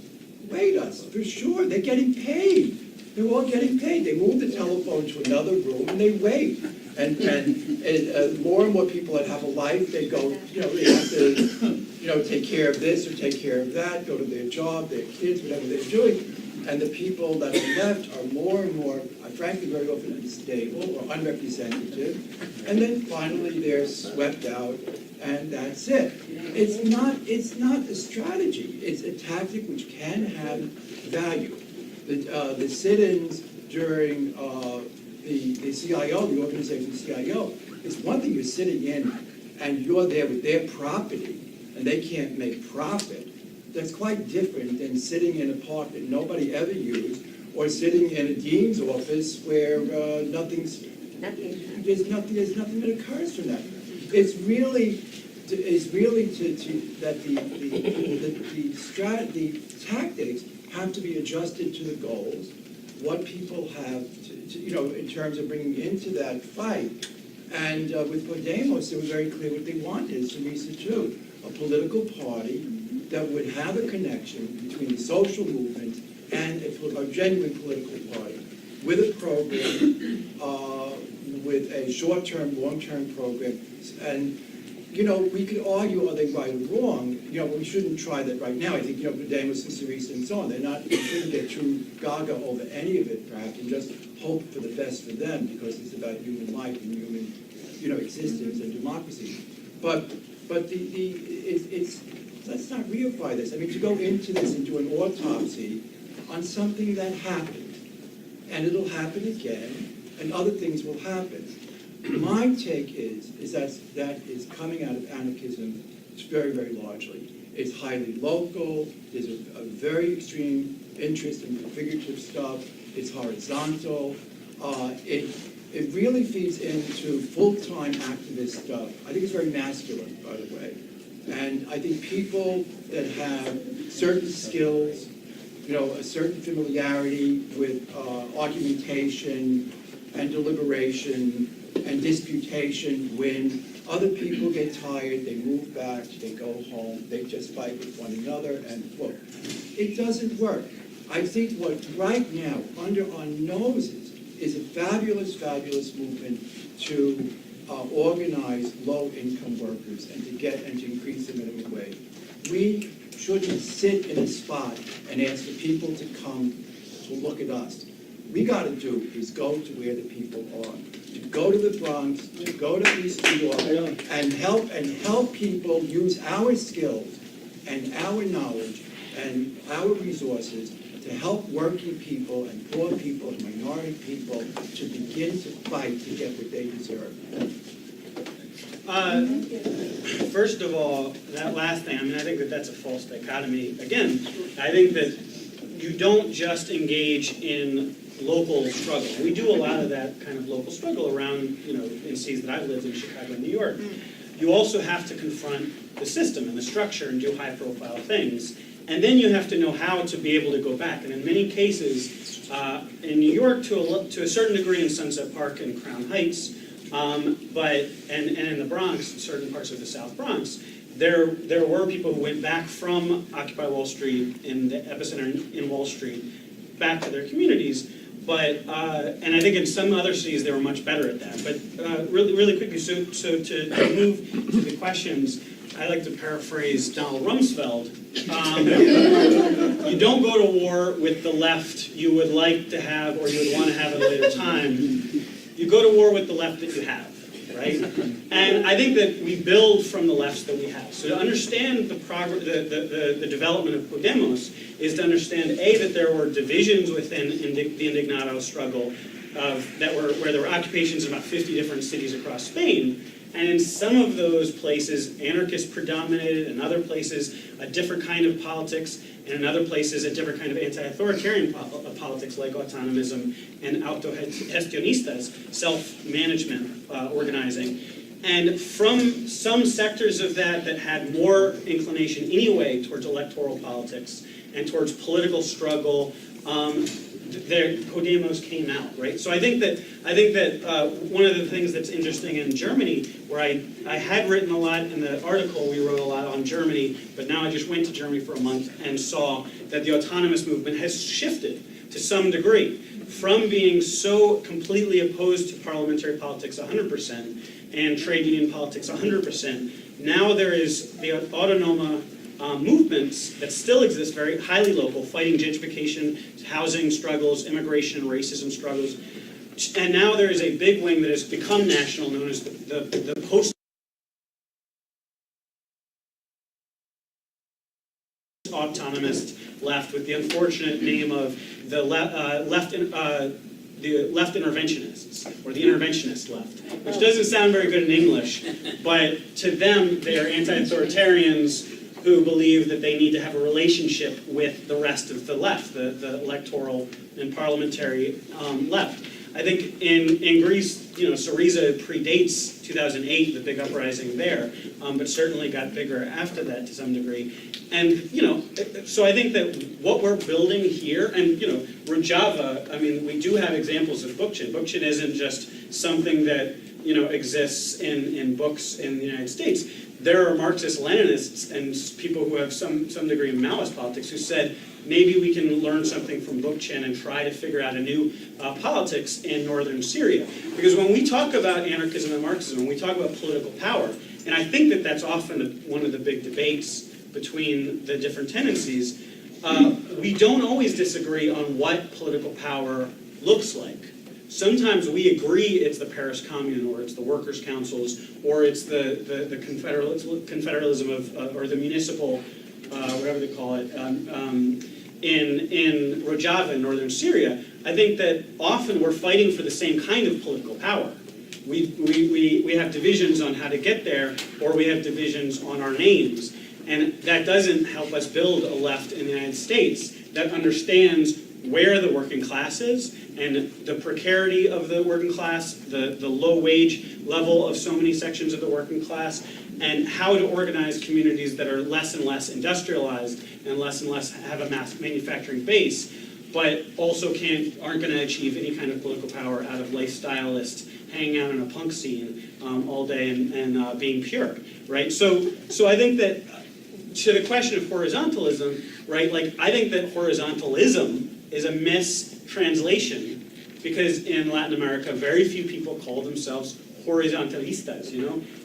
for sure, they're getting paid. They're all getting paid. They move the telephone to another room and they wait. And more and more people that have a life, they go, they have to, take care of this or take care of that, go to their job, their kids, whatever they're doing. And the people that are left are more and more, frankly, very often unstable or unrepresentative. And then finally, they're swept out, and that's it. It's not a strategy. It's a tactic which can have value. The sit-ins during the CIO, the organization CIO, it's one thing you're sitting in and you're there with their property and they can't make profit. That's quite different than sitting in a park that nobody ever used, or sitting in a dean's office where there's nothing that occurs from that. It's really that the tactics have to be adjusted to the goals, what people have in terms of bringing into that fight. And with Podemos, it was very clear what they wanted, Teresa too, a political party that would have a connection between the social movement and a genuine political party with a program, with a short-term, long-term program. And, we could argue, are they right or wrong? We shouldn't try that right now. I think, Podemos and Teresa and so on, we shouldn't get too gaga over any of it, perhaps, and just hope for the best for them, because it's about human life and human, existence and democracy. But let's not reify this. I mean, to go into this and do an autopsy on something that happened, and it'll happen again, and other things will happen. My take is that is coming out of anarchism very, very largely. It's highly local. There's a very extreme interest in figurative stuff. It's horizontal. It really feeds into full-time activist stuff. I think it's very masculine, by the way. And I think people that have certain skills, a certain familiarity with argumentation and deliberation and disputation, when other people get tired, they move back, they go home, they just fight with one another, and look, it doesn't work. I think what right now, under our noses, is a fabulous, fabulous movement to organize low-income workers and to increase the minimum wage. We shouldn't sit in a spot and ask the people to come to look at us. We got to do is go to where the people are. To go to the Bronx, to go to East New York, and help people use our skills and our knowledge and our resources to help working people and poor people and minority people to begin to fight to get what they deserve. First of all, that last thing, I think that's a false dichotomy. Again, I think that you don't just engage in local struggle. We do a lot of that kind of local struggle around, in cities that I've lived in, Chicago and New York. You also have to confront the system and the structure and do high-profile things. And then you have to know how to be able to go back. And in many cases, in New York, to a certain degree in Sunset Park and Crown Heights, but in the Bronx, certain parts of the South Bronx, there were people who went back from Occupy Wall Street in the epicenter in Wall Street back to their communities. But and I think in some other cities they were much better at that. But really quickly, so to move to the questions, I like to paraphrase Donald Rumsfeld. You don't go to war with the left you would like to have or you would want to have at a later time. You go to war with the left that you have, right? And I think that we build from the lefts that we have. So to understand the development of Podemos is to understand, A, that there were divisions within the Indignado struggle where there were occupations in about 50 different cities across Spain. And in some of those places, anarchists predominated. In other places, a different kind of politics. And in other places, a different kind of anti-authoritarian politics like autonomism and autogestionistas, self-management organizing. And from some sectors of that had more inclination anyway towards electoral politics and towards political struggle, Podemos came out, right? So I think that one of the things that's interesting in Germany, where I had written a lot in the article, we wrote a lot on Germany, but now I just went to Germany for a month and saw that the autonomous movement has shifted to some degree from being so completely opposed to parliamentary politics 100% and trade union politics 100%. Now there is the autonoma movements that still exist, very highly local, fighting gentrification, housing struggles, immigration and racism struggles. And now there is a big wing that has become national, known as the post-autonomist left, with the unfortunate name of the left interventionists, or the interventionist left, which doesn't sound very good in English, but to them, they are anti-authoritarians who believe that they need to have a relationship with the rest of the left, the electoral and parliamentary left. I think in Greece, Syriza predates 2008, the big uprising there, but certainly got bigger after that to some degree. And, so I think that what we're building here, and, Rojava, I mean, we do have examples of Bookchin. Bookchin isn't just something that, exists in books in the United States. There are Marxist-Leninists and people who have some degree of Maoist politics who said, maybe we can learn something from Bookchin and try to figure out a new politics in northern Syria. Because when we talk about anarchism and Marxism, when we talk about political power, and I think that that's often one of the big debates between the different tendencies, we don't always disagree on what political power looks like. Sometimes we agree it's the Paris Commune, or it's the workers' councils, or it's the confederalism of, or the municipal, whatever they call it, in Rojava in northern Syria. I think that often we're fighting for the same kind of political power. We have divisions on how to get there, or we have divisions on our names. And that doesn't help us build a left in the United States that understands where the working class is, and the precarity of the working class, the low wage level of so many sections of the working class, and how to organize communities that are less and less industrialized and less have a mass manufacturing base, but also aren't going to achieve any kind of political power out of lifestyleists hanging out in a punk scene all day and being pure, right? So I think that to the question of horizontalism, right, I think that horizontalism is a mistranslation, because in Latin America, very few people call themselves horizontalistas,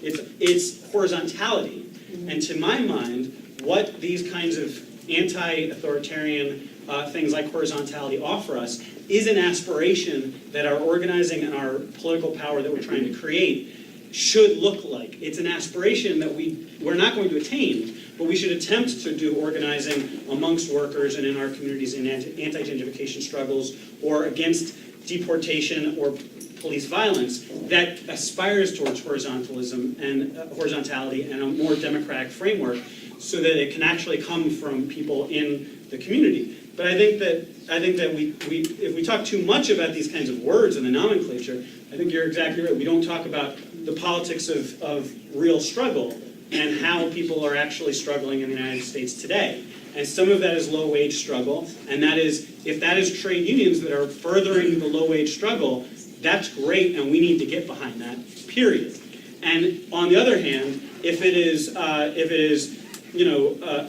It's horizontality. And to my mind, what these kinds of anti-authoritarian things like horizontality offer us is an aspiration that our organizing and our political power that we're trying to create should look like. It's an aspiration that we're not going to attain, but we should attempt to do organizing amongst workers and in our communities in anti-gentrification struggles or against deportation or police violence that aspires towards horizontalism and horizontality and a more democratic framework, so that it can actually come from people in the community. But I think that if we talk too much about these kinds of words and the nomenclature, I think you're exactly right. We don't talk about the politics of real struggle and how people are actually struggling in the United States today. And some of that is low-wage struggle, and that is, if that is trade unions that are furthering the low-wage struggle, that's great, and we need to get behind that, period. And on the other hand, if it is a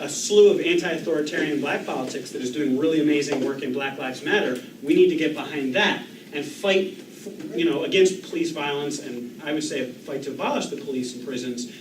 slew of anti-authoritarian black politics that is doing really amazing work in Black Lives Matter, we need to get behind that and fight, against police violence, and I would say a fight to abolish the police and prisons,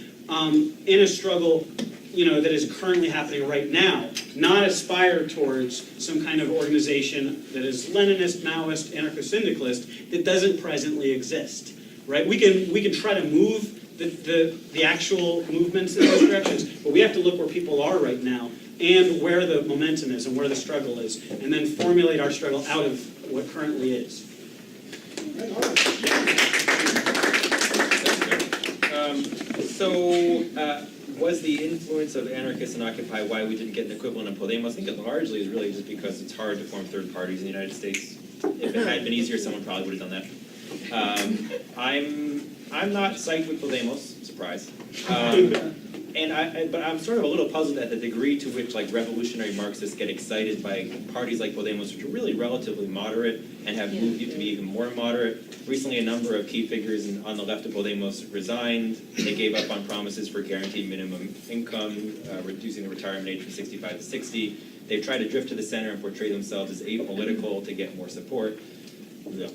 in a struggle, that is currently happening right now, not aspire towards some kind of organization that is Leninist, Maoist, anarcho-syndicalist that doesn't presently exist, right? We can try to move the actual movements in those directions, but we have to look where people are right now and where the momentum is and where the struggle is, and then formulate our struggle out of what currently is. Was the influence of anarchists and Occupy why we didn't get an equivalent of Podemos? I think it largely is really just because it's hard to form third parties in the United States. If it had been easier, someone probably would have done that. I'm not psyched with Podemos, surprise. But I'm sort of a little puzzled at the degree to which like revolutionary Marxists get excited by parties like Podemos, which are really relatively moderate and have moved to be even more moderate. Recently, a number of key figures on the left of Podemos resigned. They gave up on promises for guaranteed minimum income, reducing the retirement age from 65 to 60. They've tried to drift to the center and portray themselves as apolitical to get more support. No.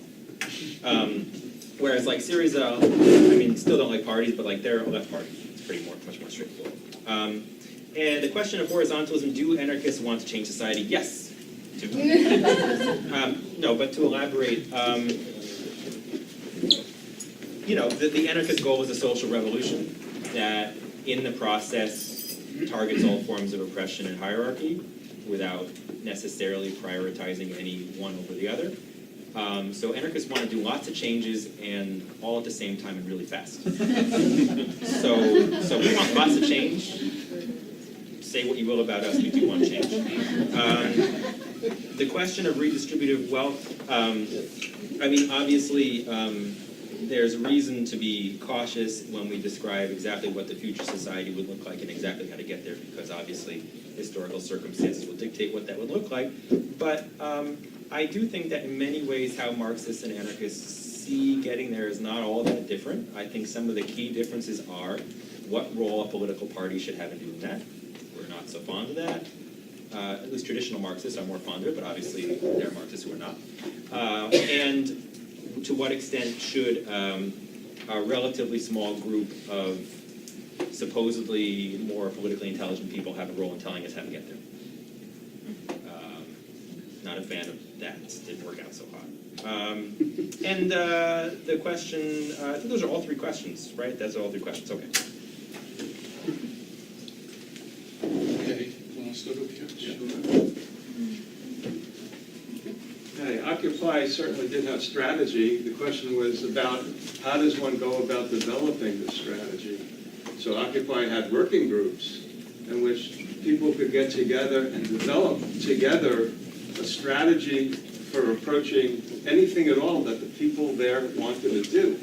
Whereas like Syriza, I mean, still don't like parties, but like they're a left party. It's much more straightforward. And the question of horizontalism, do anarchists want to change society? Yes. No, but to elaborate, the anarchist goal is a social revolution that in the process targets all forms of oppression and hierarchy without necessarily prioritizing any one over the other. So anarchists want to do lots of changes and all at the same time and really fast. So we want lots of change. Say what you will about us, we do want change. The question of redistributive wealth, I mean, obviously, there's reason to be cautious when we describe exactly what the future society would look like and exactly how to get there, because obviously historical circumstances will dictate what that would look like. But I do think that in many ways how Marxists and anarchists see getting there is not all that different. I think some of the key differences are what role a political party should have in doing that. We're not so fond of that. At least traditional Marxists are more fond of it, but obviously there are Marxists who are not. And to what extent should a relatively small group of supposedly more politically intelligent people have a role in telling us how to get there? Not a fan of that. It didn't work out so hot. And the question, I think those are all three questions, right? That's all three questions, okay. Okay, want to start up here? Sure. Hey, Occupy certainly did have strategy. The question was about how does one go about developing the strategy? So Occupy had working groups in which people could get together and develop together a strategy for approaching anything at all that the people there wanted to do.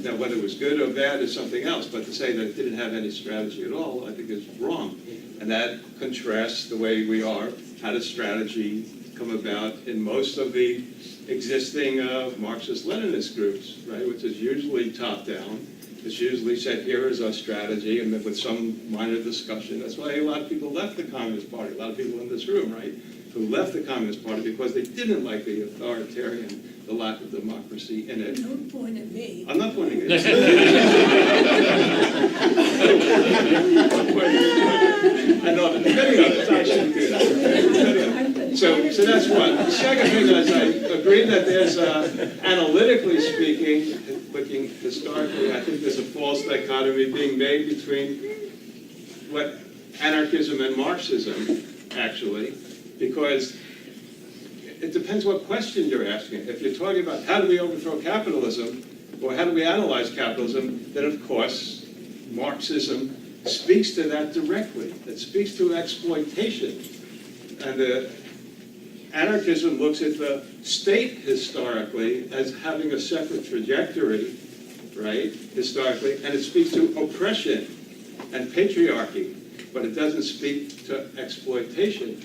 Now, whether it was good or bad is something else, but to say that it didn't have any strategy at all, I think is wrong. And that contrasts the way we are. How does strategy come about in most of the existing Marxist-Leninist groups, right, which is usually top-down. It's usually said, here is our strategy, and with some minor discussion. That's why a lot of people left the Communist Party, a lot of people in this room, right, who left the Communist Party because they didn't like the authoritarian, the lack of democracy in it. Don't point at me. I'm not pointing at you. I know the beginning of it, I shouldn't do that. So that's one. The second thing is I agree that there's, analytically speaking, looking historically, I think there's a false dichotomy being made between what anarchism and Marxism, actually, because it depends what question you're asking. If you're talking about how do we overthrow capitalism, or how do we analyze capitalism, then of course Marxism speaks to that directly. It speaks to exploitation. And anarchism looks at the state historically as having a separate trajectory, right, historically, and it speaks to oppression and patriarchy, but it doesn't speak to exploitation,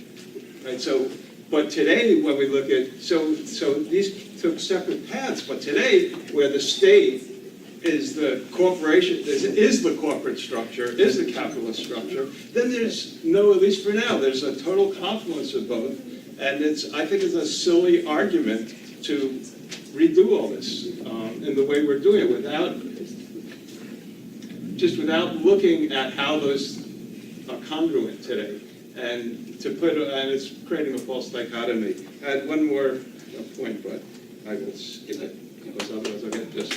right? So, but today when we look at, so these took separate paths, but today where the state is the corporation, is the corporate structure, is the capitalist structure, then there's no, at least for now, there's a total confluence of both. And I think it's a silly argument to redo all this in the way we're doing it without looking at how those are congruent today. And it's creating a false dichotomy. I had one more point, but I will skip it because otherwise I'll get just.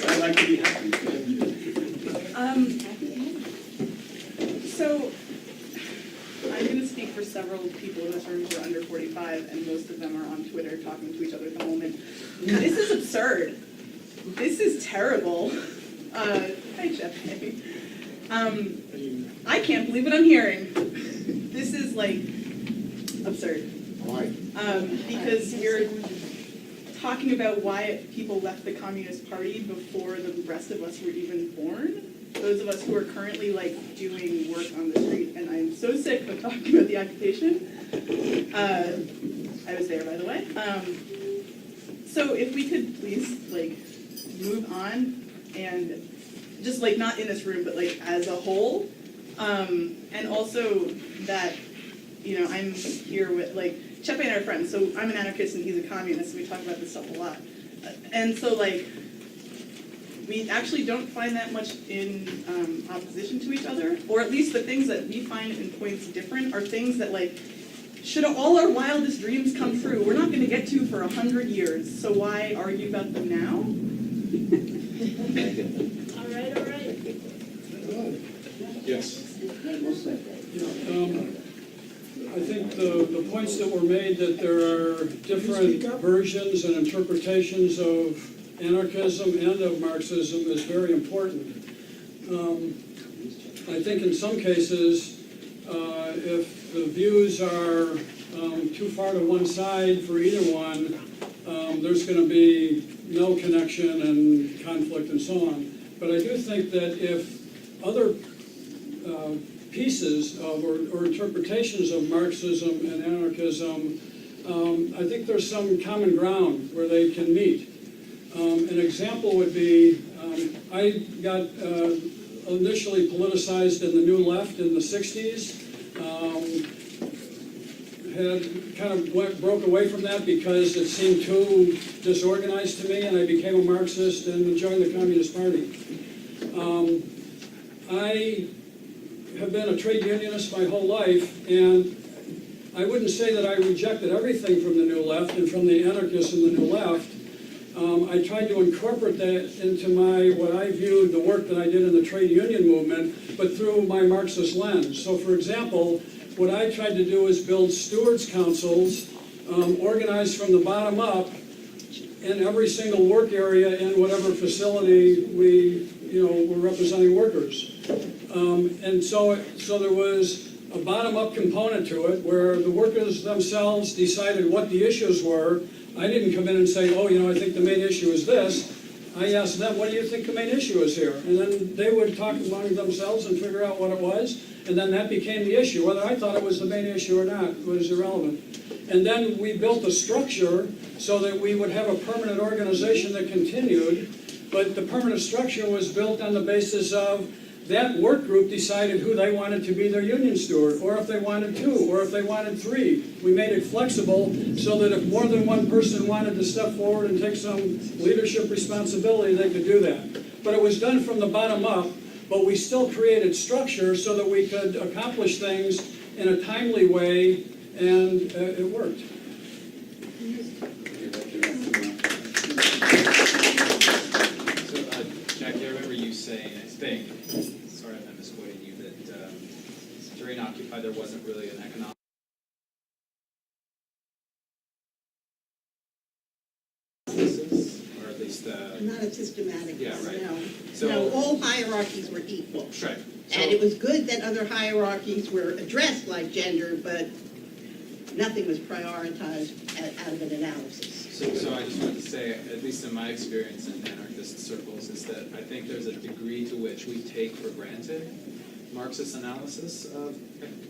I like to be happy. So I'm going to speak for several people in this room who are under 45, and most of them are on Twitter talking to each other at the moment. This is absurd. This is terrible. Hi, Jeff. I can't believe what I'm hearing. This is, like, absurd. Why? Because you're talking about why people left the Communist Party before the rest of us were even born. Those of us who are currently like doing work on the street, and I'm so sick of talking about the occupation. I was there, by the way. So if we could please like move on and just like not in this room, but like as a whole, and also that, you know, I'm here with like Chepe and I are friends. So I'm an anarchist and he's a communist, and we talk about this stuff a lot. And so like, we actually don't find that much in opposition to each other, or at least the things that we find in points different are things that like, should all our wildest dreams come true, we're not going to get to for 100 years, so why argue about them now? All right. Yes. I think the points that were made, that there are different versions and interpretations of anarchism and of Marxism, is very important. I think in some cases, if the views are too far to one side for either one, there's going to be no connection and conflict and so on. But I do think that if other pieces of or interpretations of Marxism and anarchism, I think there's some common ground where they can meet. An example would be, I got initially politicized in the New Left in the 60s. Had kind of broke away from that because it seemed too disorganized to me, and I became a Marxist and joined the Communist Party. I have been a trade unionist my whole life, and I wouldn't say that I rejected everything from the New Left and from the anarchists in the New Left. I tried to incorporate that into what I viewed the work that I did in the trade union movement, but through my Marxist lens. So for example, what I tried to do is build stewards' councils, organized from the bottom up, in every single work area in whatever facility we, were representing workers. And so there was a bottom-up component to it, where the workers themselves decided what the issues were. I didn't come in and say, I think the main issue is this. I asked them, what do you think the main issue is here? And then they would talk among themselves and figure out what it was, and then that became the issue. Whether I thought it was the main issue or not was irrelevant. And then we built a structure so that we would have a permanent organization that continued, but the permanent structure was built on the basis of that work group decided who they wanted to be their union steward, or if they wanted two, or if they wanted three. We made it flexible so that if more than one person wanted to step forward and take some leadership responsibility, they could do that. But it was done from the bottom up, but we still created structure so that we could accomplish things in a timely way, and it worked. So, Jackie, I remember you saying, I think, sorry if I'm misquoting you, that during Occupy there wasn't really an economic analysis, or at least Not a systematic, Yeah, right. no. So- No, all hierarchies were equal. right. And it was good that other hierarchies were addressed like gender, but nothing was prioritized out of an analysis. So I just wanted to say, at least in my experience in anarchist circles, is that I think there's a degree to which we take for granted Marxist analysis of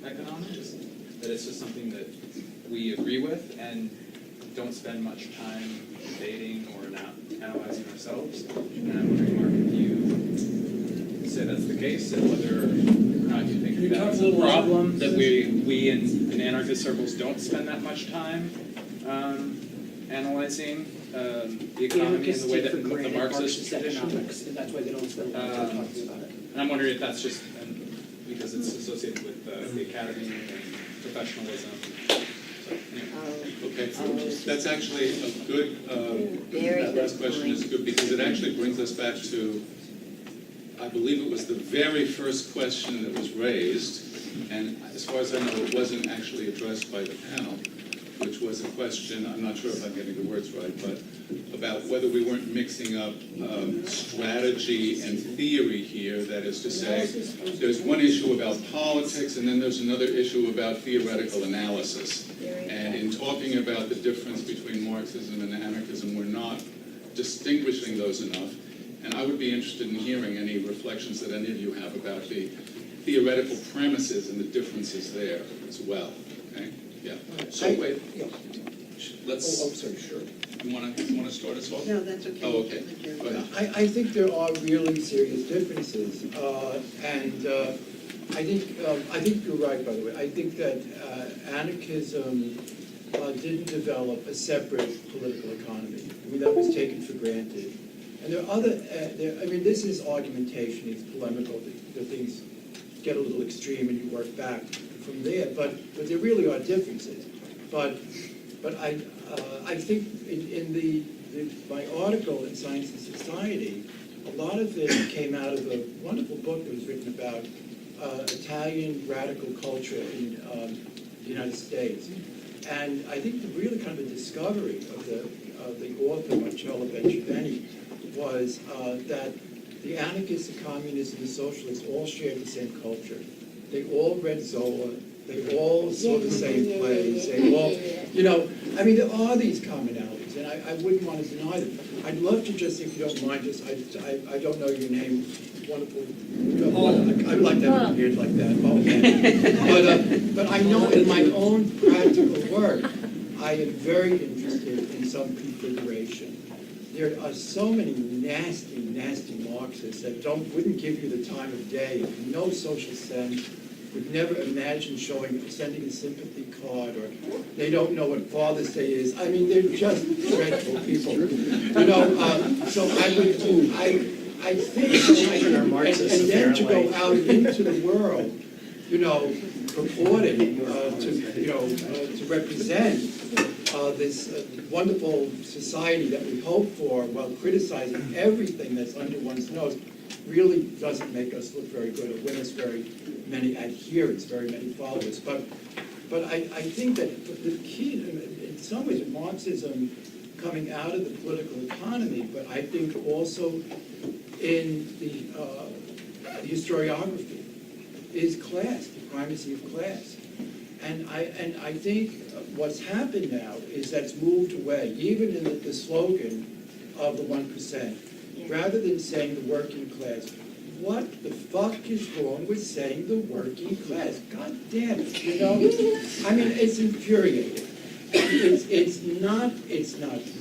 economics, that it's just something that we agree with and don't spend much time debating or not analyzing ourselves. And I'm wondering, Mark, if you say that's the case, and whether or not you think that's a problem, that we in anarchist circles don't spend that much time analyzing the economy in the way that the Marxist tradition. And that's why they don't spend a lot of time talking about it. And I'm wondering if that's just because it's associated with the academy and professionalism. So, anyway. Okay, that's actually a good, that last question is good, because it actually brings us back to, I believe it was the very first question that was raised, and as far as I know, it wasn't actually addressed by the panel, which was a question, I'm not sure if I'm getting the words right, but about whether we weren't mixing up strategy and theory here. That is to say, there's one issue about politics, and then there's another issue about theoretical analysis. And in talking about the difference between Marxism and anarchism, we're not distinguishing those enough. And I would be interested in hearing any reflections that any of you have about the theoretical premises and the differences there as well. Okay? Yeah. So wait, Yeah. let's. Oh, I'm sorry, sure. You want to start us off? No, that's okay. Oh, okay. Thank you. Go ahead. I think there are really serious differences, and I think you're right, by the way. I think that anarchism didn't develop a separate political economy. I mean, that was taken for granted. And there are other, this is argumentation, it's polemical, the things get a little extreme and you work back from there, but there really are differences. But I think in my article in Science and Society, a lot of it came out of a wonderful book that was written about Italian radical culture in the United States. And I think the really kind of a discovery of the author, Marcello Bencivenni, was that the anarchists, the communists, and the socialists all shared the same culture. They all read Zola. They all saw the same plays. They all, there are these commonalities, and I wouldn't want to deny them. I'd love to just, if you don't mind, I don't know your name. Wonderful. I like that beard like that. Okay. But I know in my own practical work, I am very interested in some configuration. There are so many nasty, nasty Marxists that wouldn't give you the time of day, no social sense, would never imagine sending a sympathy card, or they don't know what Father's Day is. I mean, they're just dreadful people. So I think, and then to go out into the world, purporting to represent this wonderful society that we hope for, while criticizing everything that's under one's nose, really doesn't make us look very good or win us very many adherents, very many followers. But I think that the key, in some ways, Marxism coming out of the political economy, but I think also in the historiography, is class, the primacy of class. And I think what's happened now is that's moved away, even in the slogan of the 1%. Rather than saying the working class, what the fuck is wrong with saying the working class? God damn it, I mean, it's infuriating. It's not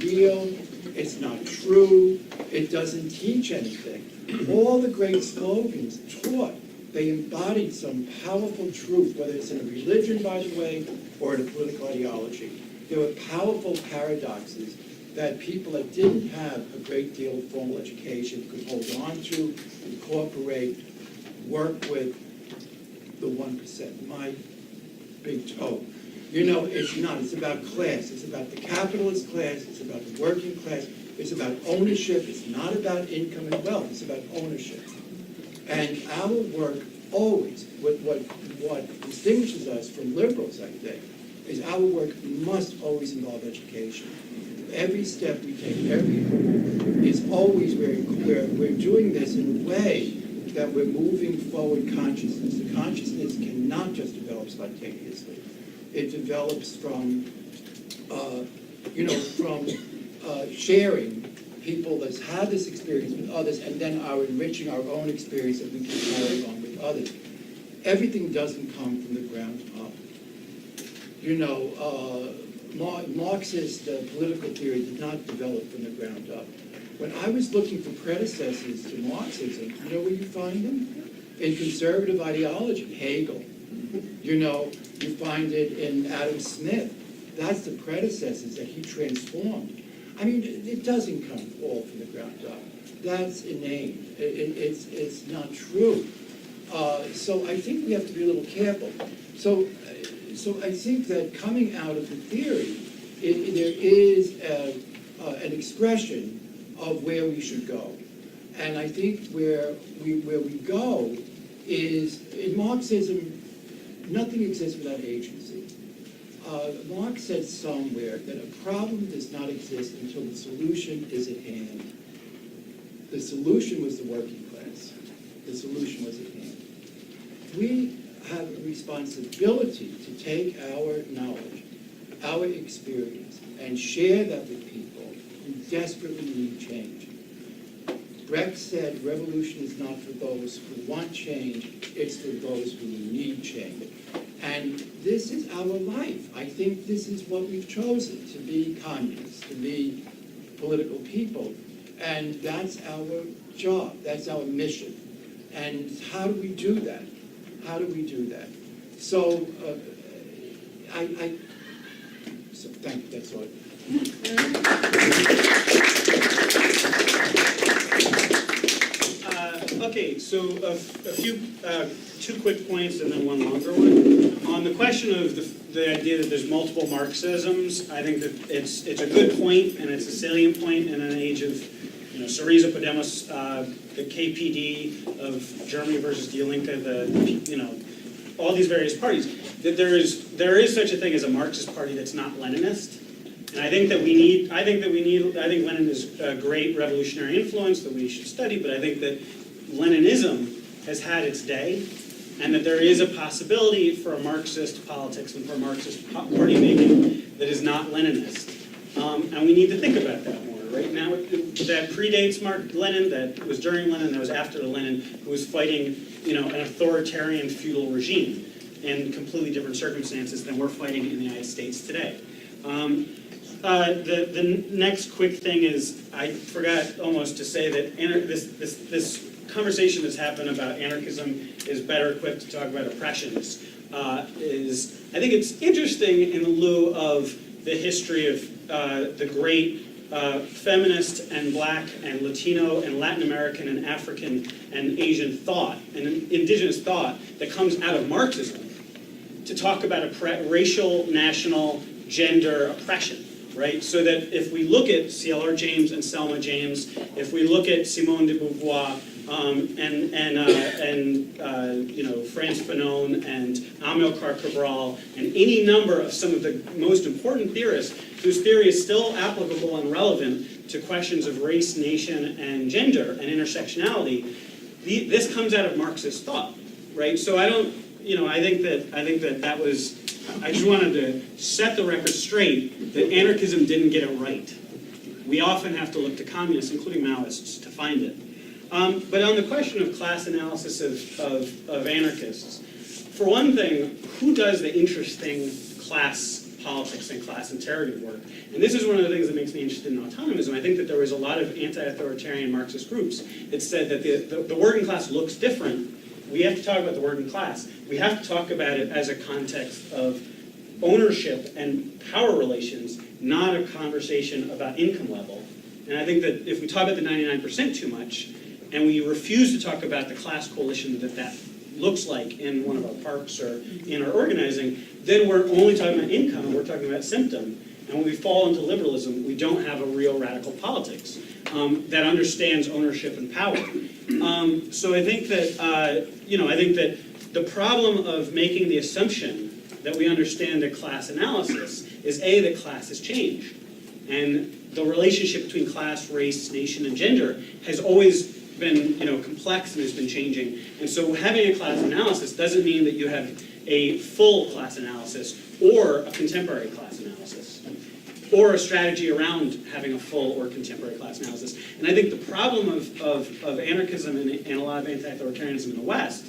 real, it's not true, it doesn't teach anything. All the great slogans taught, they embodied some powerful truth, whether it's in a religion, by the way, or in a political ideology. There were powerful paradoxes that people that didn't have a great deal of formal education could hold on to, incorporate, work with the 1%, my big toe. It's not. It's about class. It's about the capitalist class. It's about the working class. It's about ownership. It's not about income and wealth. It's about ownership. And our work always, what distinguishes us from liberals, I think, is our work must always involve education. Every step we take, every move, is always we're doing this in a way that we're moving forward consciousness. The consciousness cannot just develop spontaneously. It develops from sharing people that have this experience with others, and then our enriching our own experience that we can carry on with others. Everything doesn't come from the ground up. Marxist political theory did not develop from the ground up. When I was looking for predecessors to Marxism, you know where you find them? In conservative ideology, Hegel. You find it in Adam Smith. That's the predecessors that he transformed. I mean, it doesn't come all from the ground up. That's inane. It's not true. So I think we have to be a little careful. So I think that coming out of the theory, there is an expression of where we should go. And I think where we go is, in Marxism, nothing exists without agency. Marx said somewhere that a problem does not exist until the solution is at hand. The solution was the working class. The solution was at hand. We have a responsibility to take our knowledge, our experience and share that with people who desperately need change. Brecht said revolution is not for those who want change, it's for those who need change. And this is our life. I think this is what we've chosen, to be communists, to be political people. And that's our job, that's our mission. And how do we do that? How do we do that? So, so thank you, that's all. Okay, so a few, two quick points and then one longer one. On the question of the idea that there's multiple Marxisms, I think that it's a good point and it's a salient point in an age of, Syriza, Podemos, the KPD of Germany versus Die Linke, all these various parties. That there is such a thing as a Marxist party that's not Leninist. And I think Lenin is a great revolutionary influence that we should study, but I think that Leninism has had its day, and that there is a possibility for a Marxist politics and for a Marxist party making that is not Leninist. And we need to think about that more. Right now, that predates Lenin, that was during Lenin, that was after Lenin, who was fighting, an authoritarian feudal regime in completely different circumstances than we're fighting in the United States today. The next quick thing is, I forgot almost to say that this conversation that's happened about anarchism is better equipped to talk about oppressions. I think it's interesting in lieu of the history of the great feminist and Black and Latino and Latin American and African and Asian thought and indigenous thought that comes out of Marxism to talk about racial, national, gender oppression. Right, so that if we look at C.L.R. James and Selma James, if we look at Simone de Beauvoir Frantz Fanon and Amilcar Cabral and any number of some of the most important theorists whose theory is still applicable and relevant to questions of race, nation, and gender and intersectionality, this comes out of Marxist thought, right? So I think that was. I just wanted to set the record straight that anarchism didn't get it right. We often have to look to communists, including Maoists, to find it. But on the question of class analysis of anarchists, for one thing, who does the interesting class politics and class interrogative work? And this is one of the things that makes me interested in autonomism. I think that there was a lot of anti-authoritarian Marxist groups that said that the working class looks different. We have to talk about the working class. We have to talk about it as a context of ownership and power relations, not a conversation about income level. And I think that if we talk about the 99% too much, and we refuse to talk about the class coalition that looks like in one of our parks or in our organizing, then we're only talking about income, and we're talking about symptom. And when we fall into liberalism, we don't have a real radical politics that understands ownership and power. So I think that the problem of making the assumption that we understand a class analysis is that class has changed, and the relationship between class, race, nation, and gender has always been complex and has been changing. And so having a class analysis doesn't mean that you have a full class analysis or a contemporary class analysis, or a strategy around having a full or contemporary class analysis. And I think the problem of anarchism and a lot of anti-authoritarianism in the West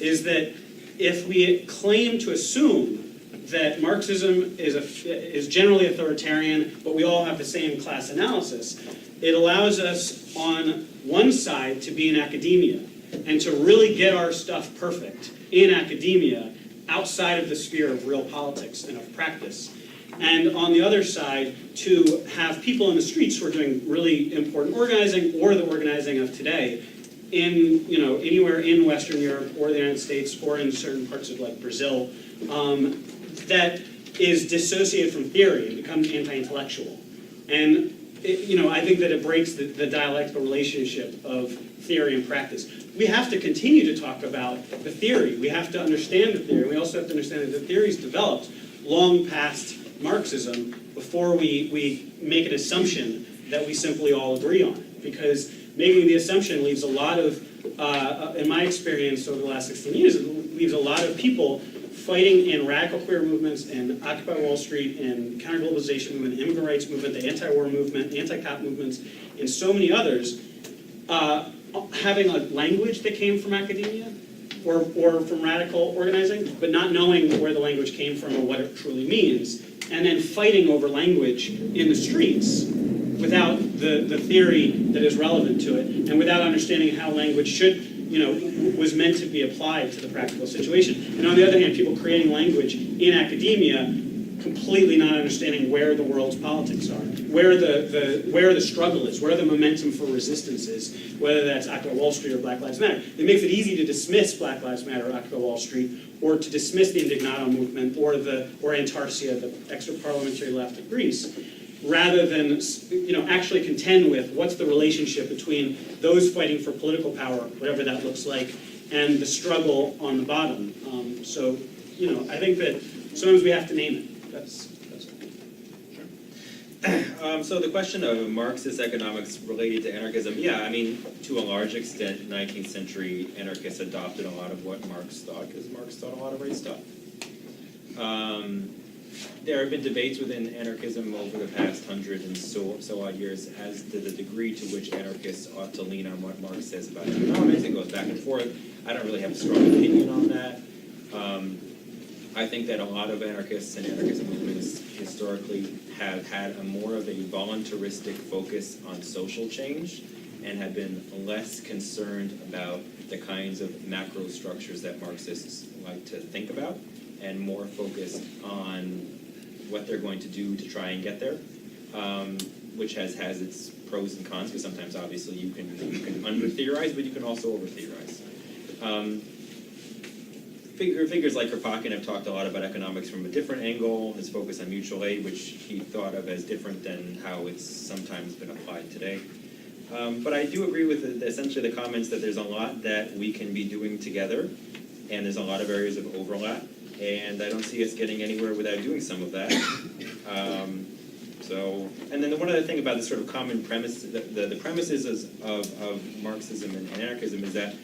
is that if we claim to assume that Marxism is generally authoritarian, but we all have the same class analysis, it allows us on one side to be in academia and to really get our stuff perfect in academia outside of the sphere of real politics and of practice. And on the other side, to have people in the streets who are doing really important organizing or the organizing of today in anywhere in Western Europe or the United States or in certain parts of like Brazil that is dissociated from theory and becomes anti-intellectual. And I think that it breaks the dialectical relationship of theory and practice. We have to continue to talk about the theory. We have to understand the theory. We also have to understand that the theory is developed long past Marxism before we make an assumption that we simply all agree on. Because making the assumption leaves a lot of, in my experience over the last 16 years, it leaves a lot of people fighting in radical queer movements, in Occupy Wall Street, in counter-globalization movement, immigrant rights movement, the anti-war movement, anti-cop movements, and so many others, having a language that came from academia or from radical organizing, but not knowing where the language came from or what it truly means, and then fighting over language in the streets without the theory that is relevant to it, and without understanding how language was meant to be applied to the practical situation. And on the other hand, people creating language in academia, completely not understanding where the world's politics are, where the struggle is, where the momentum for resistance is, whether that's Occupy Wall Street or Black Lives Matter. It makes it easy to dismiss Black Lives Matter or Occupy Wall Street, or to dismiss the Indignato movement or Antarcia, the extra-parliamentary left of Greece, rather than actually contend with what's the relationship between those fighting for political power, whatever that looks like, and the struggle on the bottom. I think that sometimes we have to name it. That's all. So the question of Marxist economics related to anarchism, yeah, I mean, to a large extent, 19th century anarchists adopted a lot of what Marx thought, because Marx thought a lot of right stuff. There have been debates within anarchism over the past 100 and so odd years as to the degree to which anarchists ought to lean on what Marx says about economics. It goes back and forth. I don't really have a strong opinion on that. I think that a lot of anarchists and anarchism movements historically have had a more of a voluntaristic focus on social change and have been less concerned about the kinds of macro structures that Marxists like to think about, and more focused on what they're going to do to try and get there, which has its pros and cons, because sometimes obviously you can under-theorize, but you can also over-theorize. Figures like Kropotkin have talked a lot about economics from a different angle, his focus on mutual aid, which he thought of as different than how it's sometimes been applied today. But I do agree with essentially the comments that there's a lot that we can be doing together, and there's a lot of areas of overlap, and I don't see us getting anywhere without doing some of that. And then the one other thing about this sort of common premise, the premises of Marxism and anarchism is that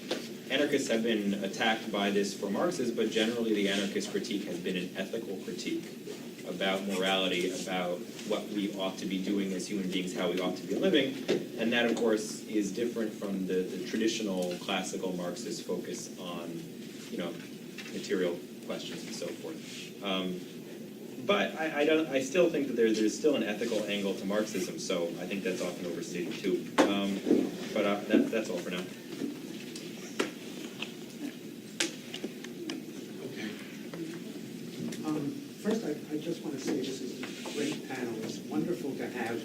anarchists have been attacked by this for Marxists, but generally the anarchist critique has been an ethical critique about morality, about what we ought to be doing as human beings, how we ought to be living, and that, of course, is different from the traditional classical Marxist focus on, material questions and so forth. But I still think that there's still an ethical angle to Marxism, so I think that's often overstated too. But that's all for now. First, I just want to say this is a great panel. It's wonderful to have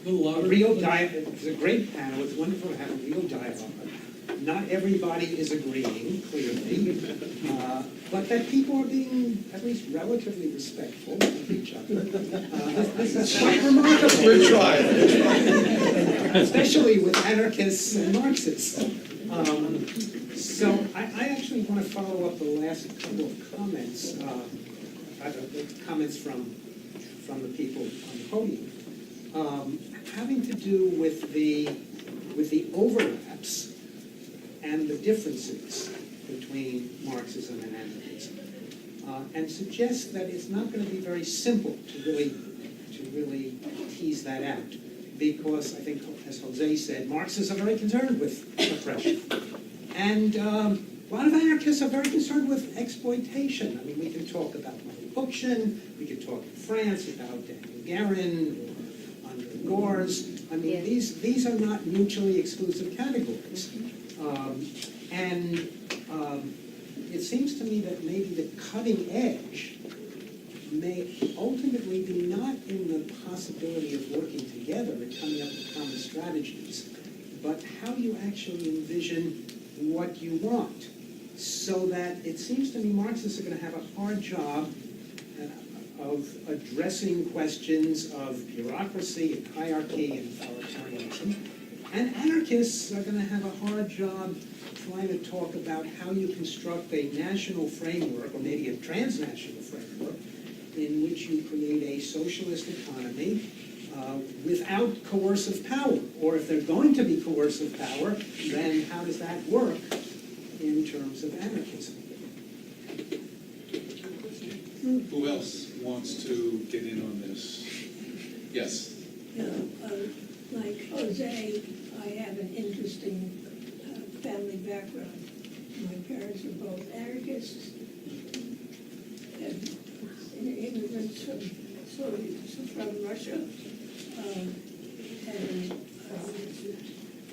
A little louder. a real dialogue. It's a great panel. It's wonderful to have a real dialogue. Not everybody is agreeing, clearly, but that people are being at least relatively respectful of each other. This is quite remarkable. We're trying. Especially with anarchists and Marxists. So I actually want to follow up the last couple of comments, comments from the people on the podium, having to do with the overlaps and the differences between Marxism and anarchism, and suggest that it's not going to be very simple to really tease that out, because I think, as Jose said, Marxists are very concerned with oppression, and a lot of anarchists are very concerned with exploitation. I mean, we can talk about Bookchin, we can talk in France about Daniel Guérin, or Andre Gors. I mean, these are not mutually exclusive categories. It seems to me that maybe the cutting edge may ultimately be not in the possibility of working together and coming up with common strategies, but how you actually envision what you want. So that it seems to me Marxists are going to have a hard job of addressing questions of bureaucracy and hierarchy and authoritarianism, and anarchists are going to have a hard job trying to talk about how you construct a national framework, or maybe a transnational framework, in which you create a socialist economy without coercive power. Or if there's going to be coercive power, then how does that work in terms of anarchism? Who else wants to get in on this? Yes. Like Jose, I have an interesting family background. My parents were both anarchists, and immigrants from Russia. And I was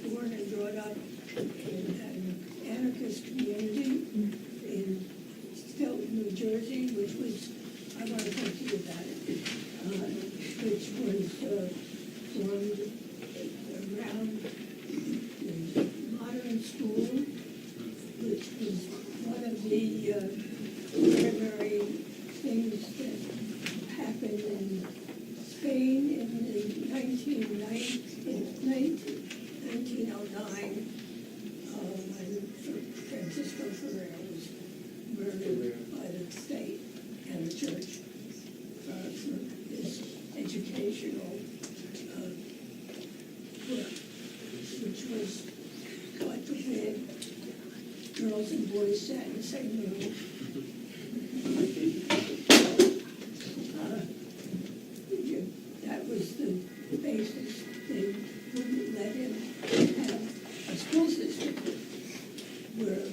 born and brought up in an anarchist community in Stoughton, New Jersey, which was, I want to talk to you about it, which was formed around the modern school, which was one of the primary things that happened in Spain in the 1909, when Francisco Ferrer was murdered by the state and the church for his educational work, which was, God forbid, girls and boys sat in the same room. That was the basis. They wouldn't let him have a school system where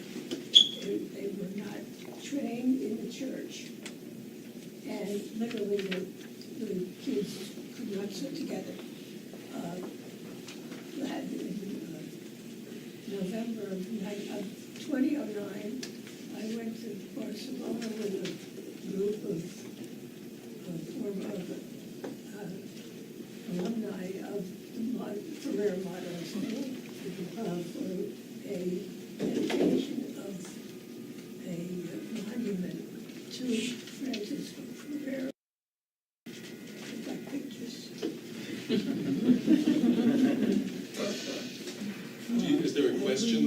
they were not trained in the church. And literally the kids could not sit together. In November of 2009, I went to Barcelona with a group of former alumni of the Ferrer Modern School for a dedication of a monument to Francisco Ferrer. I've got pictures. Is there a question?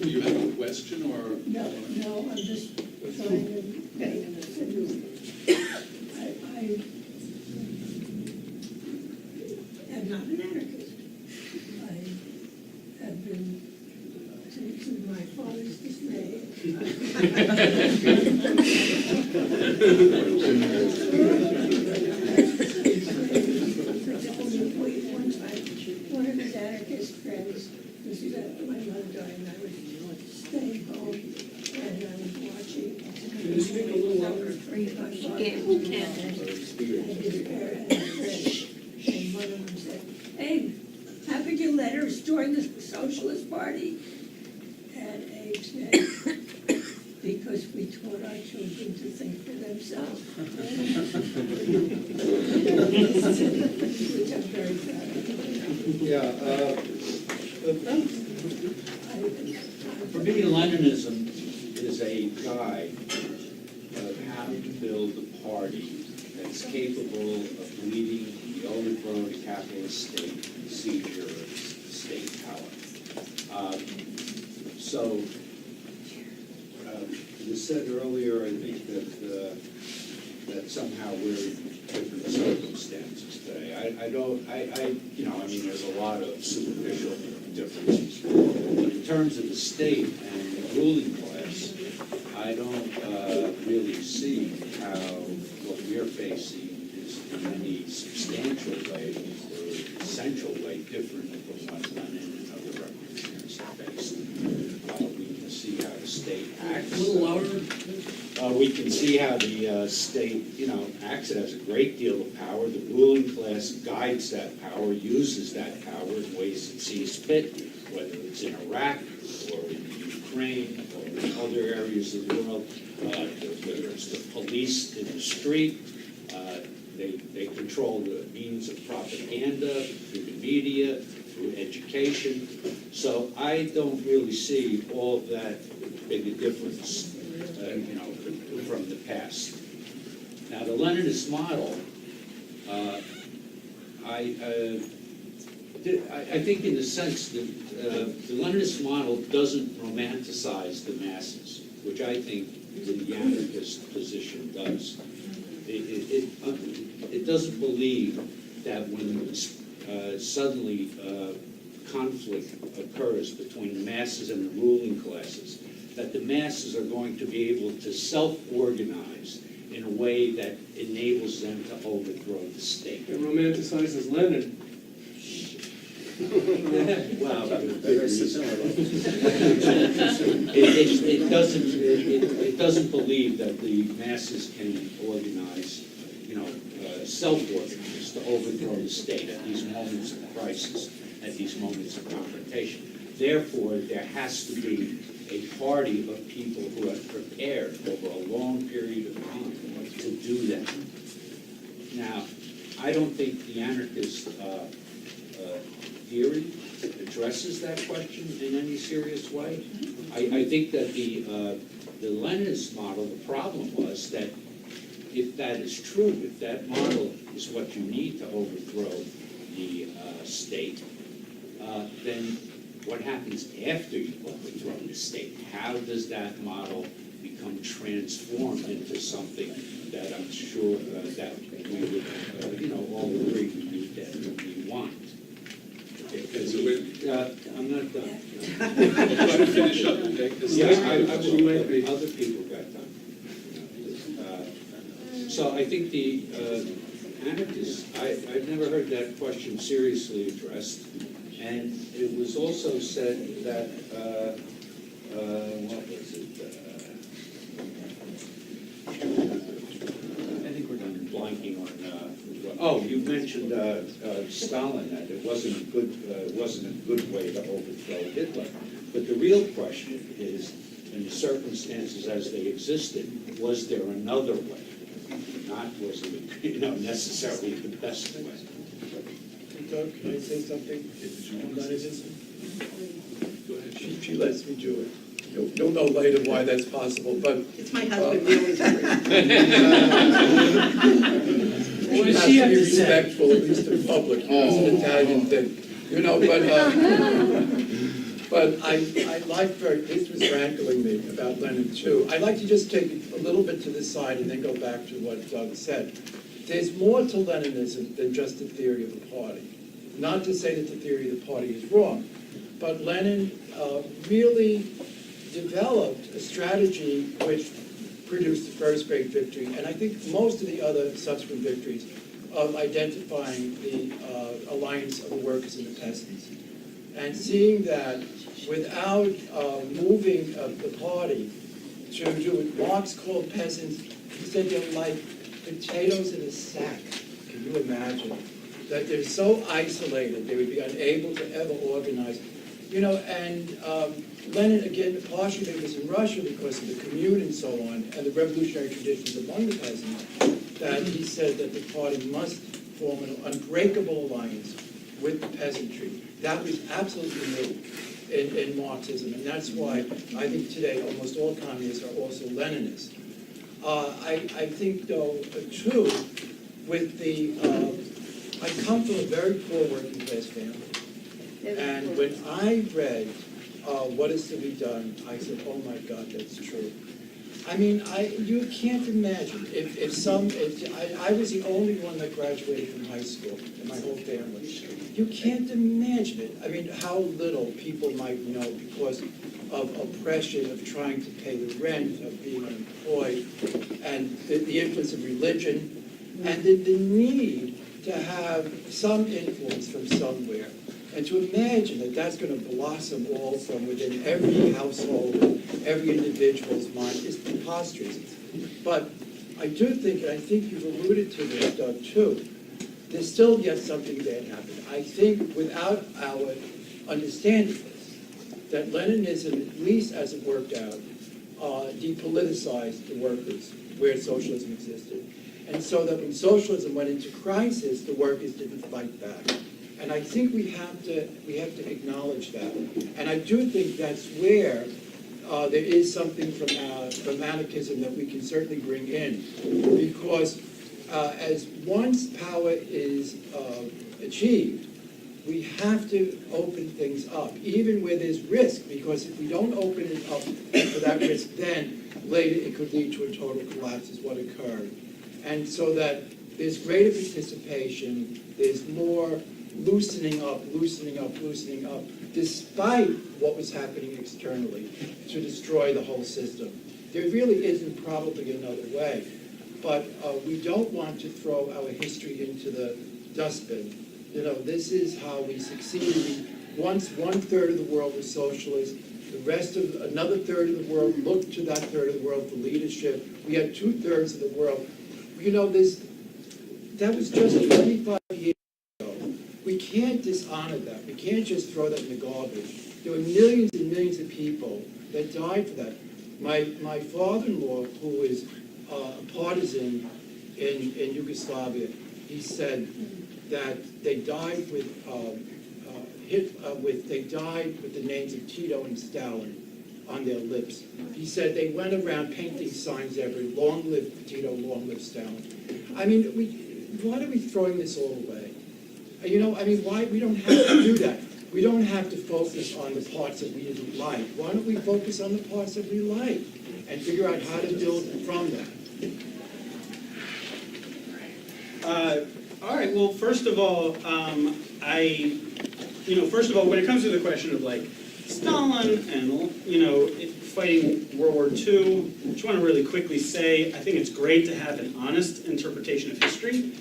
Do you have a question or? No, I'm just trying to make an assumption. I am not an anarchist. I have been, to my father's dismay. One of his anarchist friends, this is after my mother died, and I was staying home, and I was watching. Can you speak a little louder? And one of them said, "Abe, haven't you let her join the Socialist Party?" And Abe said, "Because we taught our children to think for themselves." Which I'm very proud of. Yeah, for me, Leninism is a guide of how to build a party that's capable of leading the overthrow of the capitalist state and seizure of state power. It was said earlier, I think, that somehow we're in different circumstances today. There's a lot of superficial differences. But in terms of the state and the ruling class, I don't really see how what we're facing is in any substantial way or essential way different from what Lenin and other revolutionaries faced. We can see how the state acts. A little louder. We can see how the state, acts. It has a great deal of power. The ruling class guides that power, uses that power in ways it sees fit, whether it's in Iraq or in Ukraine or in other areas of the world, whether it's the police in the street. They control the means of propaganda through the media, through education. So I don't really see all that big a difference, from the past. Now, the Leninist model, I think in the sense that the Leninist model doesn't romanticize the masses, which I think the anarchist position does. It doesn't believe that when suddenly conflict occurs between the masses and the ruling classes, that the masses are going to be able to self-organize in a way that enables them to overthrow the state. It romanticizes Lenin. Well, it doesn't believe that the masses can organize, self-organize to overthrow the state at these moments of crisis, at these moments of confrontation. Therefore, there has to be a party of people who have prepared over a long period of time to do that. Now, I don't think the anarchist theory addresses that question in any serious way. I think that the Leninist model, the problem was that if that is true, if that model is what you need to overthrow the state, then what happens after you overthrow the state? How does that model become transformed into something that I'm sure that we would, all agree that we want? Okay, so we're, I'm not done. try to finish up, okay? 'Cause Yeah, that's- other people got done. So I think the anarchists, I've never heard that question seriously addressed. And it was also said that, what was it? I think we're done blanking on, you mentioned Stalin, that it wasn't a good way to overthrow Hitler. But the real question is, in the circumstances as they existed, was there another way? Not was it, necessarily the best way. Doug, can I say something? Go ahead. She lets me do it. You'll know later why that's possible, but It's my husband, we always agree. she has to be respectful, at least in public. It's an Italian thing, but I like this was rankling me about Lenin too. I'd like to just take it a little bit to the side and then go back to what Doug said. There's more to Leninism than just the theory of the party. Not to say that the theory of the party is wrong, but Lenin really developed a strategy which produced the first great victory, and I think most of the other subsequent victories, of identifying the alliance of the workers and the peasants. And seeing that without moving the party to do what Marx called peasants, he said they're like potatoes in a sack. Can you imagine? That they're so isolated, they would be unable to ever organize. And Lenin, again, partially was in Russia because of the commune and so on, and the revolutionary traditions among the peasants, that he said that the party must form an unbreakable alliance with the peasantry. That was absolutely new in Marxism, and that's why I think today almost all communists are also Leninists. I think, though, too, with the, I come from a very poor working class family. And when I read what is to be done, I said, oh my God, that's true. I mean, you can't imagine if I was the only one that graduated from high school in my whole family. You can't imagine it. I mean, how little people might know because of oppression, of trying to pay the rent, of being unemployed, and the influence of religion, and the need to have some influence from somewhere. And to imagine that that's going to blossom all from within every household, every individual's mind is preposterous. But I do think, and I think you've alluded to this, Doug, too, there's still yet something bad happened. I think without our understanding this, that Leninism, at least as it worked out, depoliticized the workers where socialism existed. And so that when socialism went into crisis, the workers didn't fight back. And I think we have to acknowledge that. And I do think that's where there is something from anarchism that we can certainly bring in. Because as once power is achieved, we have to open things up, even where there's risk, because if we don't open it up for that risk, then later it could lead to a total collapse is what occurred. And so that there's greater participation, there's more loosening up, despite what was happening externally to destroy the whole system. There really isn't probably another way. but we don't want to throw our history into the dustbin. You know, this is how we succeeded. Once 1/3 of the world was socialist, the rest of, another third of the world looked to that third of the world for leadership. We had 2/3 of the world. You know, that was just 25 years ago. We can't dishonor that. We can't just throw that in the garbage. There were millions and millions of people that died for that. My father-in-law, who is a partisan in Yugoslavia, he said that they died with the names of Tito and Stalin on their lips. He said they went around painting signs everywhere, long live Tito, long live Stalin. I mean, why are we throwing this all away? You know, I mean, why? We don't have to do that. We don't have to focus on the parts that we didn't like. Why don't we focus on the parts that we like and figure out how to build from that? All right, well, first of all, when it comes to the question of like Stalin and, fighting World War II, I just want to really quickly say, I think it's great to have an honest interpretation of history,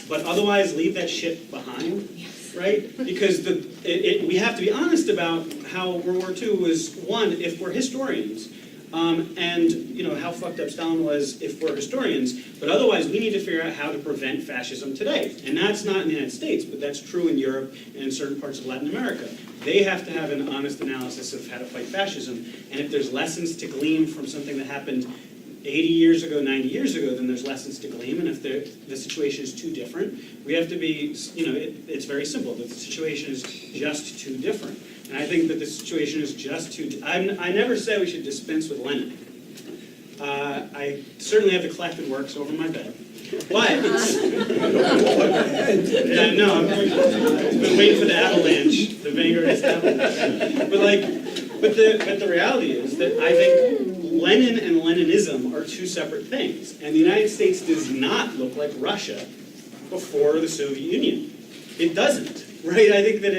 but otherwise leave that shit behind, right? Because we have to be honest about how World War II was won if we're historians. And how fucked up Stalin was if we're historians, but otherwise we need to figure out how to prevent fascism today. And that's not in the United States, but that's true in Europe and in certain parts of Latin America. They have to have an honest analysis of how to fight fascism, and if there's lessons to glean from something that happened 80 years ago, 90 years ago, then there's lessons to glean, and if the situation is too different, we have to be, it's very simple, the situation is just too different. And I think that the situation is just too, I never say we should dispense with Lenin. I certainly have the collected works over my bed, but, no, I've been waiting for the avalanche, the vanguardist avalanche. But the reality is that I think Lenin and Leninism are two separate things, and the United States does not look like Russia before the Soviet Union. It doesn't, right? I think that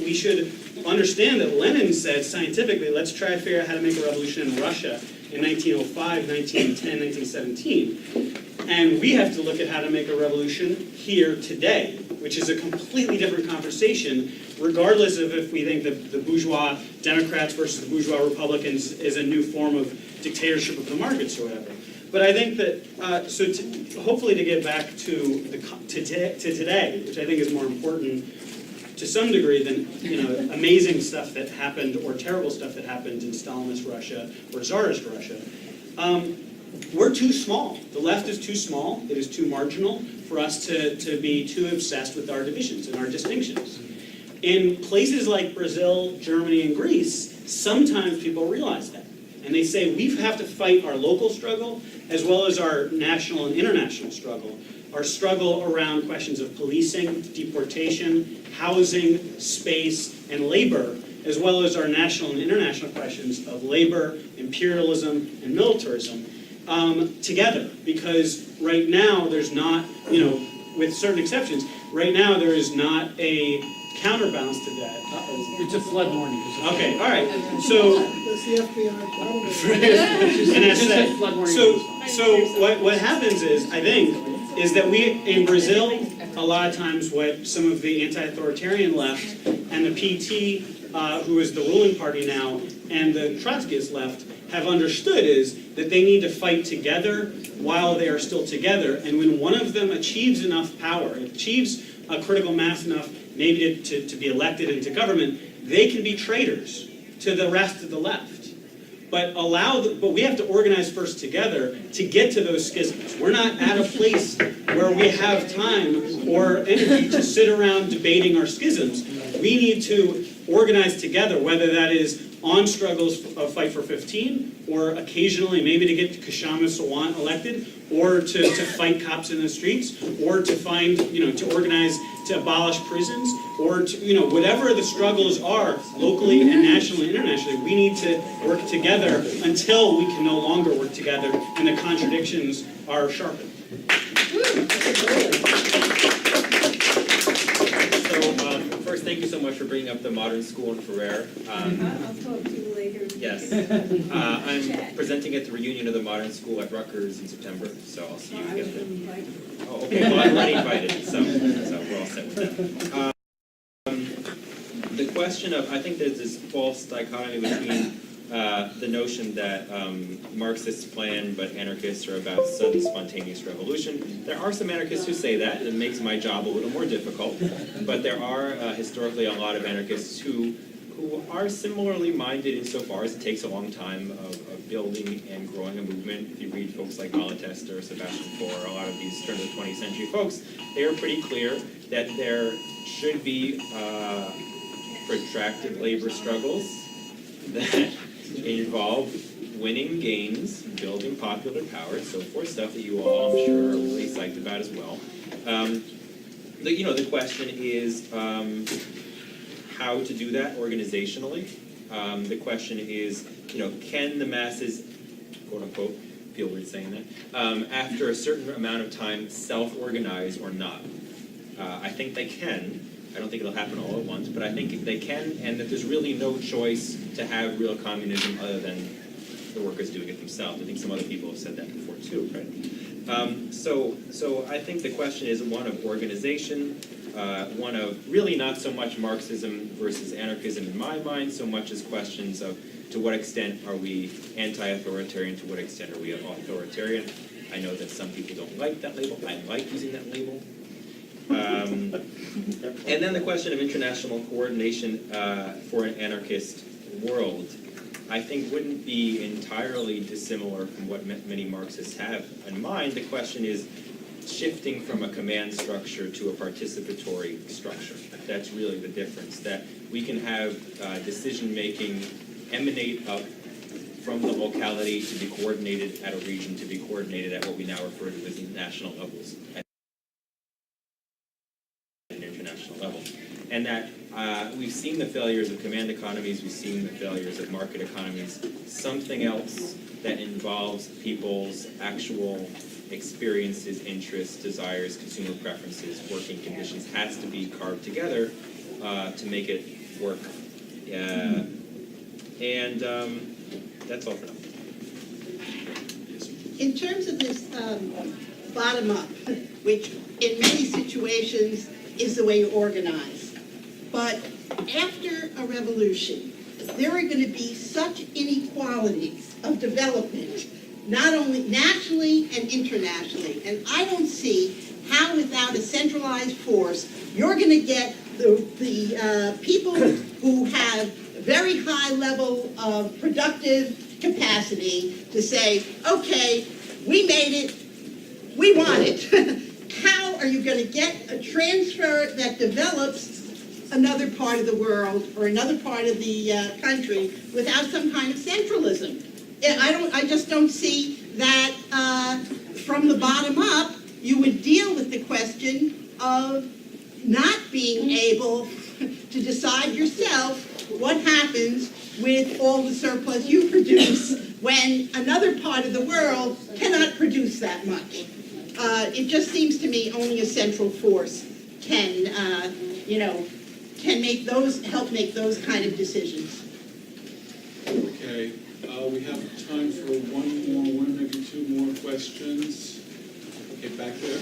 we should understand that Lenin said scientifically, let's try to figure out how to make a revolution in Russia in 1905, 1910, 1917. And we have to look at how to make a revolution here today, which is a completely different conversation, regardless of if we think that the bourgeois Democrats versus the bourgeois Republicans is a new form of dictatorship of the markets or whatever. But I think that, hopefully to get back to today, which I think is more important to some degree than amazing stuff that happened or terrible stuff that happened in Stalinist Russia or Tsarist Russia. We're too small. The left is too small. It is too marginal for us to be too obsessed with our divisions and our distinctions. In places like Brazil, Germany, and Greece, sometimes people realize that. And they say we have to fight our local struggle as well as our national and international struggle. Our struggle around questions of policing, deportation, housing, space, and labor, as well as our national and international questions of labor, imperialism, and militarism, together. Because right now there's not, with certain exceptions, right now there is not a counterbalance to that. It's a flood warning. Okay, all right. So, That's the FBI problem. and that's that. So what happens is, I think, is that we, in Brazil, a lot of times what some of the anti-authoritarian left and the PT, who is the ruling party now, and the Trotskyist left have understood is that they need to fight together while they are still together. And when one of them achieves enough power, achieves a critical mass enough maybe to be elected into government, they can be traitors to the rest of the left. But we have to organize first together to get to those schisms. We're not at a place where we have time or energy to sit around debating our schisms. We need to organize together, whether that is on struggles of Fight for 15, or occasionally maybe to get Kshama Sawant elected, or to fight cops in the streets, or to find, to organize to abolish prisons, or to, whatever the struggles are, locally and nationally and internationally, we need to work together until we can no longer work together and the contradictions are sharpened. So, first, thank you so much for bringing up up the Modern School in Ferrer. I'll talk to you later. Yes. I'm presenting at the reunion of the Modern School at Rutgers in September, so I'll see you I was again then. invited. Oh, okay, well, I'm already invited, so we're all set with that. The question of, I think there's this false dichotomy between the notion that Marxists plan, but anarchists are about sudden spontaneous revolution. There are some anarchists who say that, and it makes my job a little more difficult, but there are historically a lot of anarchists who are similarly minded insofar as it takes a long time of building and growing a movement. If you read folks like Malatesta or Sebastian Faure, a lot of these turn of the 20th century folks, they are pretty clear that there should be protracted labor struggles that involve winning gains, building popular power, so forth, stuff that you all, I'm sure, are really psyched about as well. The question is how to do that organizationally. The question is, can the masses, quote unquote, feel weird saying that, after a certain amount of time self-organize or not? I think they can. I don't think it'll happen all at once, but I think they can, and that there's really no choice to have real communism other than the workers doing it themselves. I think some other people have said that before too, right? So I think the question is one of organization, one of really not so much Marxism versus anarchism in my mind, so much as questions of to what extent are we anti-authoritarian, to what extent are we authoritarian. I know that some people don't like that label. I like using that label. And then the question of international coordination for an anarchist world, I think wouldn't be entirely dissimilar from what many Marxists have in mind. The question is shifting from a command structure to a participatory structure. That's really the difference, that we can have decision-making emanate up from the locality to be coordinated at a region, to be coordinated at what we now refer to as national levels. International level. And that we've seen the failures of command economies, we've seen the failures of market economies. Something else that involves people's actual experiences, interests, desires, consumer preferences, working conditions has to be carved together to make it work. And that's all for now. In terms of this bottom-up, which in many situations is the way you organize, but after a revolution, there are going to be such inequalities of development, not only nationally and internationally, and I don't see how without a centralized force, you're going to get the people who have very high level of productive capacity to say, okay, we made it, we want it. How are you going to get a transfer that develops another part of the world or another part of the country without some kind of centralism? I just don't see that from the bottom up, you would deal with the question of not being able to decide yourself what happens with all the surplus you produce when another part of the world cannot produce that much. It just seems to me only a central force can, help make those kind of decisions. Okay, we have time for one, maybe two more questions. Okay, back there.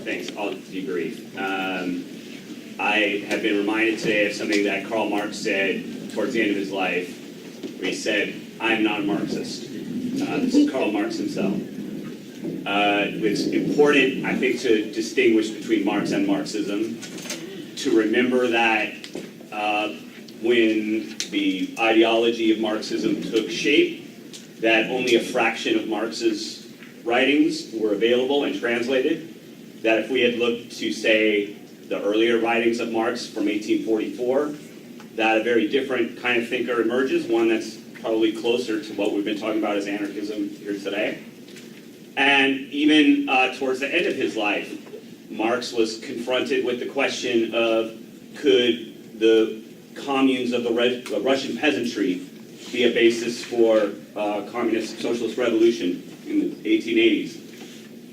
Thanks, I'll be brief. I have been reminded today of something that Karl Marx said towards the end of his life, where he said, "I'm not a Marxist." This is Karl Marx himself. It's important, I think, to distinguish between Marx and Marxism, to remember that when the ideology of Marxism took shape, that only a fraction of Marx's writings were available and translated, that if we had looked to, say, the earlier writings of Marx from 1844, that a very different kind of thinker emerges, one that's probably closer to what we've been talking about as anarchism here today. And even towards the end of his life, Marx was confronted with the question of, could the communes of the Russian peasantry be a basis for communist socialist revolution in the 1880s,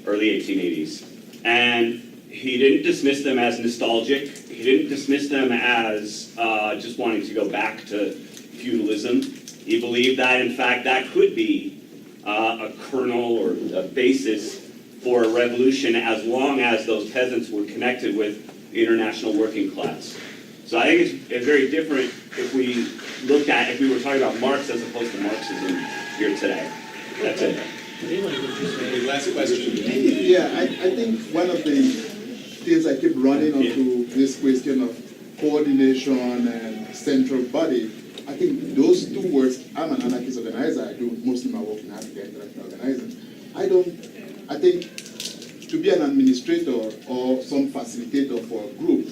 early 1880s? And he didn't dismiss them as nostalgic. He didn't dismiss them as just wanting to go back to feudalism. He believed that, in fact, that could be a kernel or a basis for a revolution as long as those peasants were connected with the international working class. So I think it's very different if we looked at, if we were talking about Marx as opposed to Marxism here today. That's it. Okay, last question. Yeah, I think one of the things I keep running onto this question of coordination and central body, I think those two words, I'm an anarchist organizer, I do most of my work in Africa international organizing. I think to be an administrator or some facilitator for a group,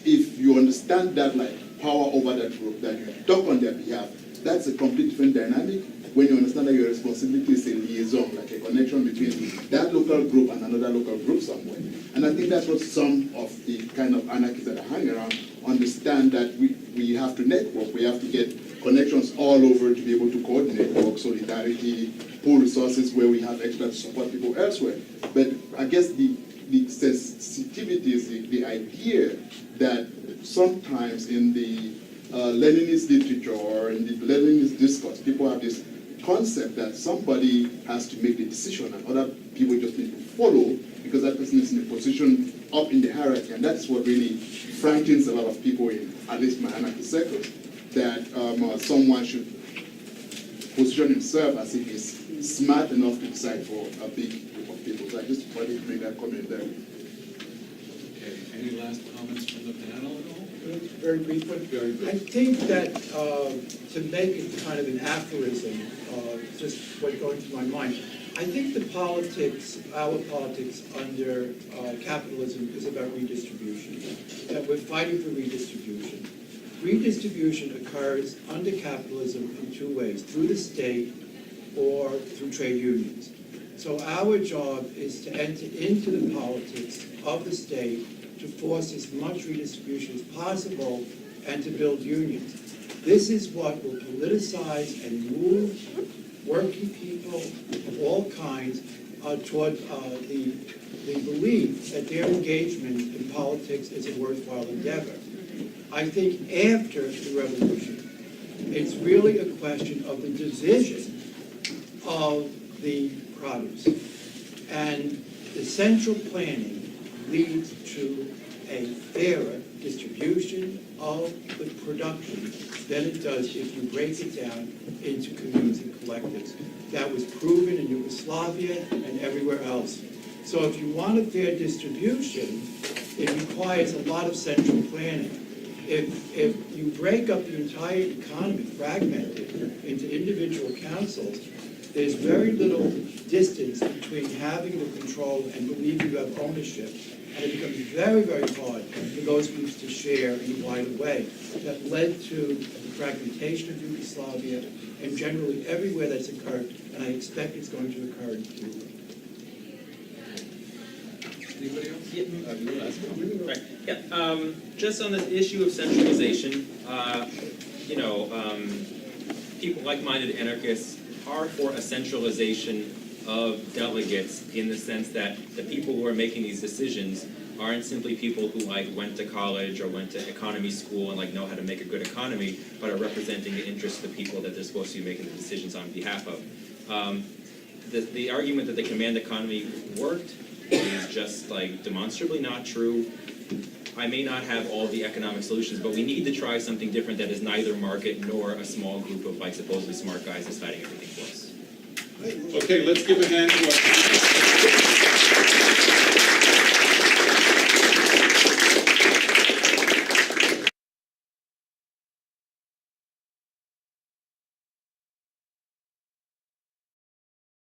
if you understand that like power over that group, that you talk on their behalf, that's a completely different dynamic when you understand that your responsibility is a liaison, like a connection between that local group and another local group somewhere. And I think that's what some of the kind of anarchists that are hanging around understand, that we have to network, we have to get connections all over to be able to coordinate work, solidarity, pool resources where we have extra to support people elsewhere. But I guess the sensitivity is the idea that sometimes in the Leninist literature or in the Leninist discourse, people have this concept that somebody has to make the decision and other people just need to follow because that person is in a position up in the hierarchy. And that's what really frightens a lot of people in, at least my anarchist circles, that someone should position himself as if he's smart enough to decide for a big group of people. So I just wanted to make that comment there. Okay, any last comments from the panel at all? Very briefly. Very brief. I think that to make it kind of an aphorism, just what going through my mind, I think the politics, our politics under capitalism is about redistribution, that we're fighting for redistribution. Redistribution occurs under capitalism in two ways, through the state or through trade unions. So our job is to enter into the politics of the state to force as much redistribution as possible and to build unions. This is what will politicize and move working people of all kinds toward the belief that their engagement in politics is a worthwhile endeavor. I think after the revolution, it's really a question of the division of the produce. And the central planning leads to a fairer distribution of the production than it does if you break it down into communes and collectives. That was proven in Yugoslavia and everywhere else. So if you want a fair distribution, it requires a lot of central planning. If you break up the entire economy, fragment it into individual councils, there's very little distance between having the control and believing you have ownership. And it becomes very, very hard for those groups to share in a wider way. That led to the fragmentation of Yugoslavia and generally everywhere that's occurred, and I expect it's going to occur in Cuba. Anybody else? Yeah, last comment. Right. Yeah. Just on the issue of centralization, people like-minded anarchists are for a centralization of delegates in the sense that the people who are making these decisions aren't simply people who went to college or went to economy school and know how to make a good economy, but are representing the interests of the people that they're supposed to be making the decisions on behalf of. The argument that the command economy worked is just demonstrably not true. I may not have all the economic solutions, but we need to try something different that is neither market nor a small group of supposedly smart guys deciding everything for us. Okay, let's give a hand to our